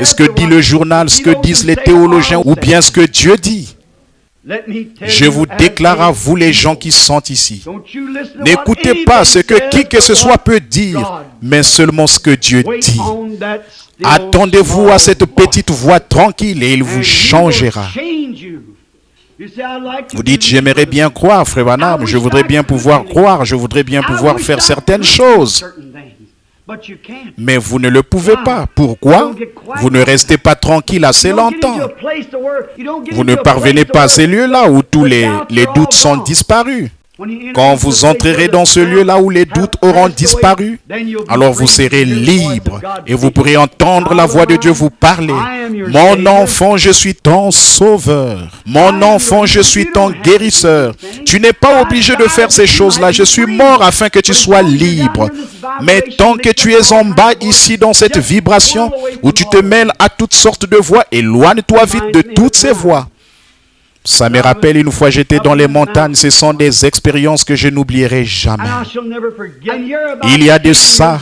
S1: ce que dit le journal, ce que disent les théologiens, ou bien ce que Dieu dit. Je vous déclare à vous les gens qui sont ici. N'écoutez pas ce que qui que ce soit peut dire, mais seulement ce que Dieu dit. Attendez-vous à cette petite voix tranquille et il vous changera. Vous dites, j'aimerais bien croire, frère Branham, je voudrais bien pouvoir croire, je voudrais bien pouvoir faire certaines choses. Mais vous ne le pouvez pas. Pourquoi? Vous ne restez pas tranquille assez longtemps. Vous ne parvenez pas à ces lieux-là où tous les doutes sont disparus. Quand vous entrerez dans ce lieu-là où les doutes auront disparu, alors vous serez libre et vous pourrez entendre la voix de Dieu vous parler. Mon enfant, je suis ton sauveur. Mon enfant, je suis ton guérisseur. Tu n'es pas obligé de faire ces choses-là. Je suis mort afin que tu sois libre. Mais tant que tu es en bas ici dans cette vibration où tu te mêles à toutes sortes de voix, éloigne-toi vite de toutes ces voix. Ça me rappelle une fois j'étais dans les montagnes, ce sont des expériences que je n'oublierai jamais. Il y a de ça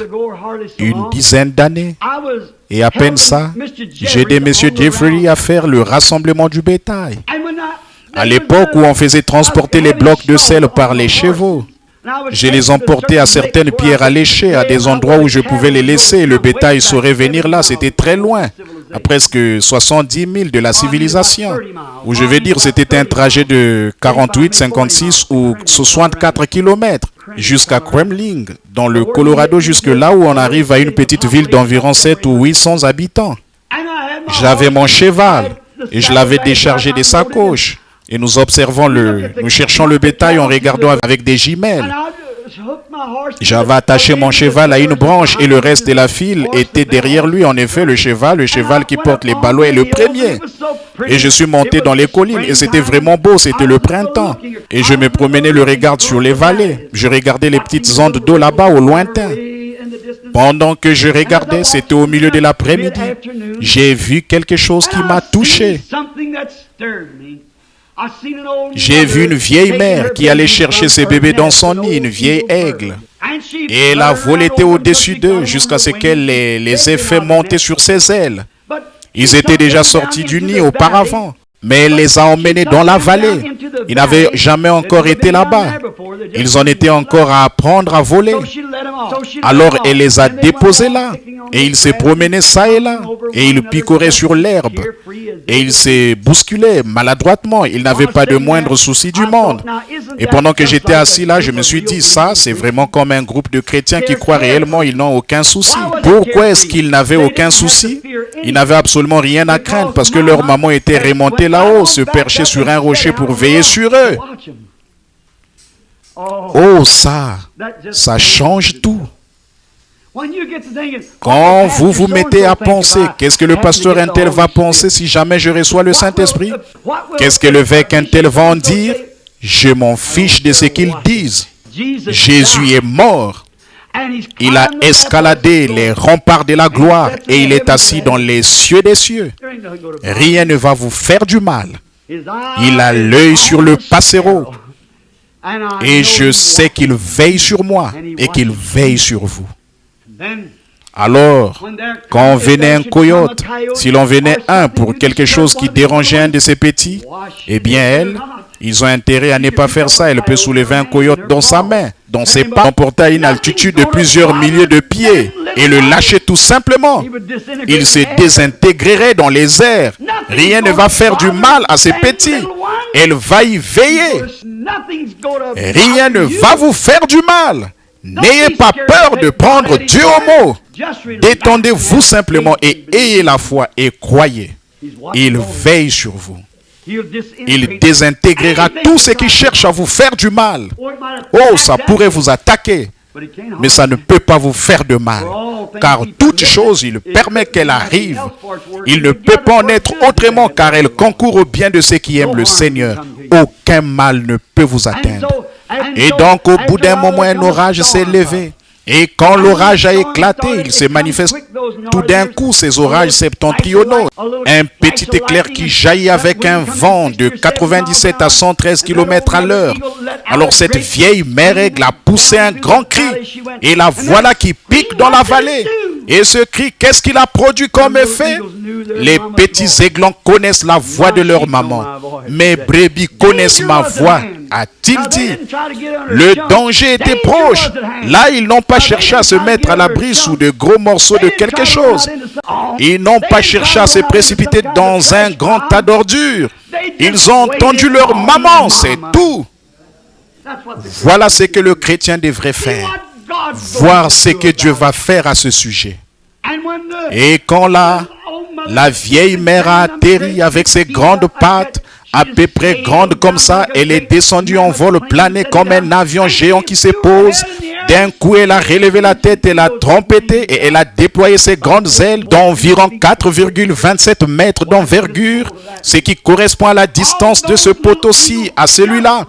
S1: une dizaine d'années, et à peine ça, j'ai aidé M. Jeffrey à faire le rassemblement du bétail. À l'époque où on faisait transporter les blocs de sel par les chevaux, je les emportais à certaines pierres à lécher, à des endroits où je pouvais les laisser. Le bétail saurait venir là, c'était très loin, à presque 70 000 de la civilisation. Ou je vais dire, c'était un trajet de 48, 56 ou 64 kilomètres jusqu'à Kremling, dans le Colorado, jusque là où on arrive à une petite ville d'environ 7 ou 800 habitants. J'avais mon cheval et je l'avais déchargé des sacoches. Et nous cherchons le bétail en regardant avec des jumelles. J'avais attaché mon cheval à une branche et le reste de la file était derrière lui. En effet, le cheval qui porte les ballots est le premier. Et je suis monté dans les collines et c'était vraiment beau, c'était le printemps. Et je me promenais le regard sur les vallées. Je regardais les petites ondes d'eau là-bas au lointain. Pendant que je regardais, c'était au milieu de l'après-midi. J'ai vu quelque chose qui m'a touché. J'ai vu une vieille mère qui allait chercher ses bébés dans son nid, une vieille aigle. Et elle a voleté au-dessus d'eux jusqu'à ce qu'elle les ait fait monter sur ses ailes. Ils étaient déjà sortis du nid auparavant. mais elle les a emmenés dans la vallée. Ils n'avaient jamais encore été là-bas. Ils en étaient encore à apprendre à voler. Alors elle les a déposés là. Et il s'est promené ça et là. Et il picorait sur l'herbe. Et il s'est bousculé maladroitement. Il n'avait pas de moindre souci du monde. Et pendant que j'étais assis là, je me suis dit, ça, c'est vraiment comme un groupe de chrétiens qui croient réellement ils n'ont aucun souci. Pourquoi est-ce qu'ils n'avaient aucun souci? Ils n'avaient absolument rien à craindre parce que leur maman était remontée là-haut, se percher sur un rocher pour veiller sur eux. Oh, ça change tout. Quand vous vous mettez à penser, qu'est-ce que le pasteur Intel va penser si jamais je reçois le Saint-Esprit? Qu'est-ce que l'évêque Intel va en dire? Je m'en fiche de ce qu'ils disent. Jésus est mort. Il a escaladé les remparts de la gloire et il est assis dans les cieux des cieux. Rien ne va vous faire du mal. Il a l'œil sur le passereau. Et je sais qu'il veille sur moi et qu'il veille sur vous. Alors, quand venait un coyote, si l'on venait un pour quelque chose qui dérangeait un de ses petits, eh bien ils ont intérêt à ne pas faire ça. Elle peut soulever un coyote dans sa main, dans ses pas, emporter à une altitude de plusieurs milliers de pieds et le lâcher tout simplement. Il se désintégrerait dans les airs. Rien ne va faire du mal à ses petits. Elle va y veiller. Rien ne va vous faire du mal. N'ayez pas peur de prendre Dieu au mot. Détendez-vous simplement et ayez la foi et croyez. Il veille sur vous. Il désintégrera tout ce qui cherche à vous faire du mal. Oh, ça pourrait vous attaquer, mais ça ne peut pas vous faire de mal. Car toute chose, il permet qu'elle arrive. Il ne peut pas en être autrement car elle concourt au bien de ceux qui aiment le Seigneur. Aucun mal ne peut vous atteindre. Et donc, au bout d'un moment, un orage s'est levé. Et quand l'orage a éclaté, il se manifeste tout d'un coup ces orages septentrionaux. Un petit éclair qui jaillit avec un vent de 97 à 113 km à l'heure. Alors cette vieille mère aigle a poussé un grand cri. Et la voilà qui pique dans la vallée. Et ce cri, qu'est-ce qu'il a produit comme effet? Les petits aiglons connaissent la voix de leur maman. Mes brebis connaissent ma voix, a-t-il dit. Le danger était proche. Là, ils n'ont pas cherché à se mettre à l'abri sous de gros morceaux de quelque chose. Ils n'ont pas cherché à se précipiter dans un grand tas d'ordures. Ils ont entendu leur maman, c'est tout. Voilà ce que le chrétien devrait faire. Voir ce que Dieu va faire à ce sujet. Et quand la vieille mère a atterri avec ses grandes pattes, à peu près grandes comme ça, elle est descendue en vol plané comme un avion géant qui se pose. D'un coup, elle a relevé la tête, elle a trompetté et elle a déployé ses grandes ailes d'environ 4,27 mètres d'envergure, ce qui correspond à la distance de ce poteau-ci à celui-là.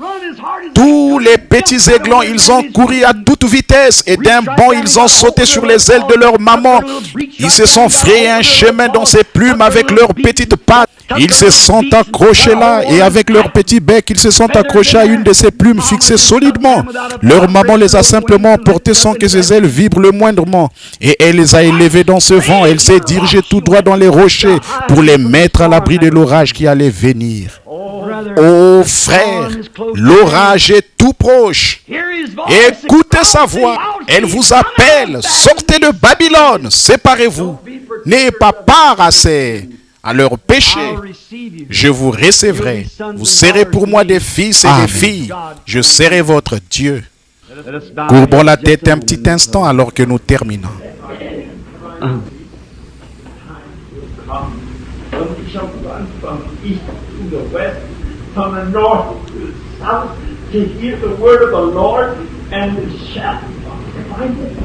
S1: Tous les petits aiglons, ils ont couru à toute vitesse et d'un bond, ils ont sauté sur les ailes de leur maman. Ils se sont frayés un chemin dans ses plumes avec leurs petites pattes. Ils se sont accrochés là et avec leur petit bec, ils se sont accrochés à une de ses plumes fixées solidement. Leur maman les a simplement portés sans que ses ailes vibrent le moindrement. Et elle les a élevés dans ce vent. Elle s'est dirigée tout droit dans les rochers pour les mettre à l'abri de l'orage qui allait venir. Oh frère, l'orage est tout proche. Écoutez sa voix. Elle vous appelle. Sortez de Babylone. Séparez-vous. N'ayez pas part à leur péché. Je vous recevrai. Vous serez pour moi des fils et des filles. Je serai votre Dieu. Courbons la tête un petit instant alors que nous terminons.
S4: From the north to the south, to hear the word of the Lord, and to shout find it.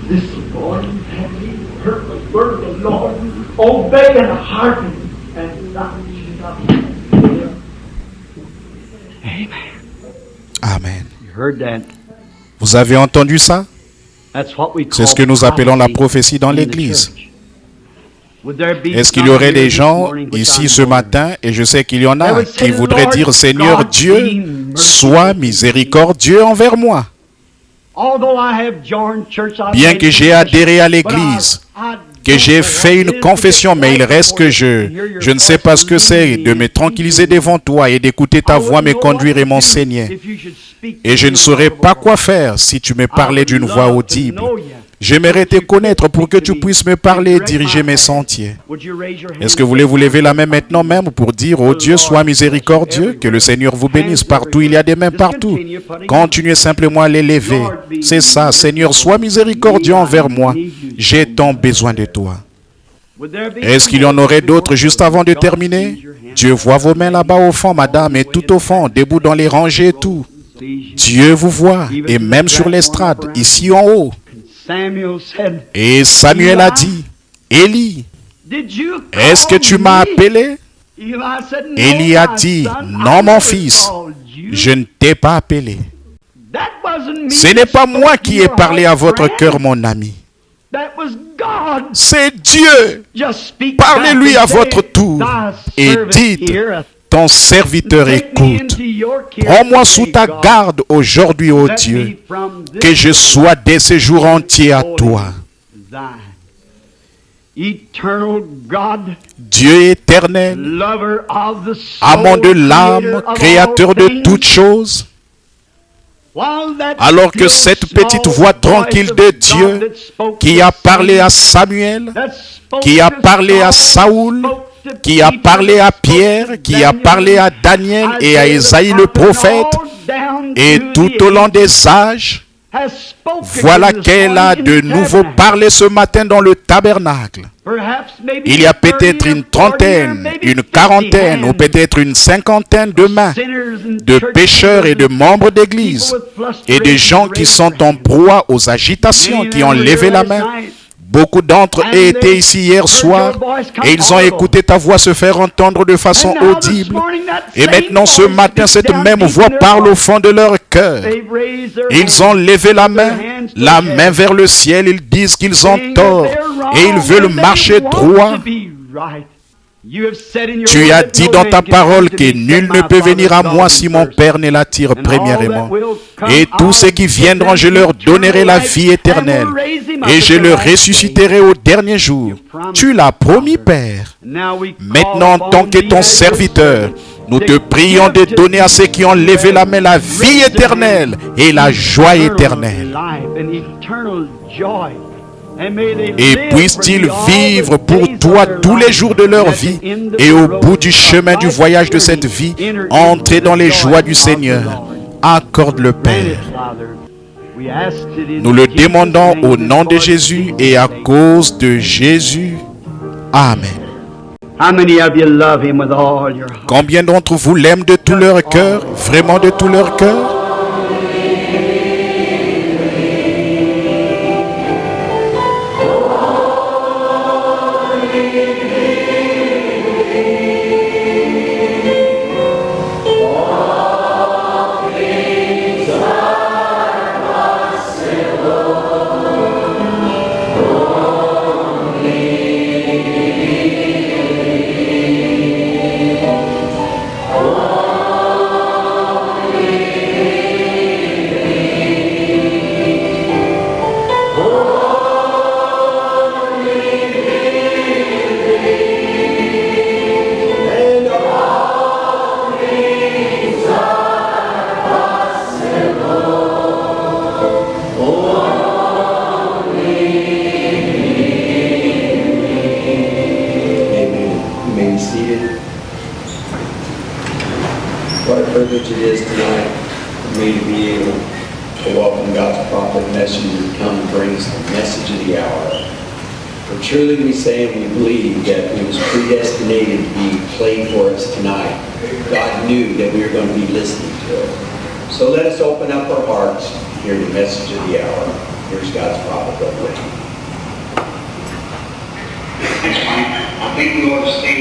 S4: This morning have ye heard the word of the Lord? Obey and hearken, and not Amen.
S1: Amen.
S4: You heard that?
S1: Vous avez entendu ça?
S4: That's what we call
S1: C'est ce que nous appelons la prophétie dans l'Église. Est-ce qu'il y aurait des gens ici ce matin, et je sais qu'il y en a, qui voudraient dire, Seigneur Dieu, sois miséricordieux envers moi. Bien que j'ai adhéré à l'Église, que j'ai fait une confession, mais il reste que je ne sais pas ce que c'est de me tranquilliser devant toi et d'écouter ta voix me conduire et m'enseigner. Et je ne saurais pas quoi faire si tu me parlais d'une voix audible. J'aimerais te connaître pour que tu puisses me parler et diriger mes sentiers. Est-ce que vous voulez vous lever la main maintenant même pour dire « Oh Dieu, sois miséricordieux, que le Seigneur vous bénisse partout, il y a des mains partout. » Continuez simplement à les lever. C'est ça, Seigneur, sois miséricordieux envers moi. J'ai tant besoin de toi. Est-ce qu'il y en aurait d'autres juste avant de terminer? Dieu voit vos mains là-bas au fond, madame, et tout au fond, debout dans les rangées et tout. Dieu vous voit, et même sur l'estrade, ici en haut. Et Samuel a dit, Élie, est-ce que tu m'as appelé? Élie a dit, non mon fils, je ne t'ai pas appelé. Ce n'est pas moi qui ai parlé à votre cœur, mon ami. C'est Dieu. Parlez-lui à votre tour et dites, ton serviteur écoute. Prends-moi sous ta garde aujourd'hui, ô Dieu, que je sois dès ce jour entier à toi. Dieu éternel, amant de l'âme, créateur de toutes choses, alors que cette petite voix tranquille de Dieu qui a parlé à Samuel, qui a parlé à Saoul, qui a parlé à Pierre, qui a parlé à Daniel et à Ésaïe le prophète, et tout au long des âges, voilà qu'elle a de nouveau parlé ce matin dans le tabernacle. Il y a peut-être une trentaine, une quarantaine ou peut-être une cinquantaine de mains de pécheurs et de membres d'église et des gens qui sont en proie aux agitations, qui ont levé la main. Beaucoup d'entre eux étaient ici hier soir et ils ont écouté ta voix se faire entendre de façon audible. Et maintenant, ce matin, cette même voix parle au fond de leur cœur. Ils ont levé la main vers le ciel. Ils disent qu'ils ont tort et ils veulent marcher droit. Tu as dit dans ta parole que nul ne peut venir à moi si mon Père ne l'attire premièrement. Et tous ceux qui viendront, je leur donnerai la vie éternelle. Et je le ressusciterai au dernier jour. Tu l'as promis, Père. Maintenant, en tant que ton serviteur, nous te prions de donner à ceux qui ont levé la main la vie éternelle et la joie éternelle. Et puissent-ils vivre pour toi tous les jours de leur vie et au bout du chemin du voyage de cette vie, entrer dans les joies du Seigneur. Accorde le Père. Nous le demandons au nom de Jésus et à cause de Jésus. Amen. Combien d'entre vous l'aiment de tout leur cœur, vraiment de tout leur cœur?
S5: Truly we say and we believe that it was predestinated to be played for us tonight. God knew that we were going to be listening to it. So let us open up our hearts to hear the message of the hour. Here's God's prophet, Brother Wayne. I think we ought to stay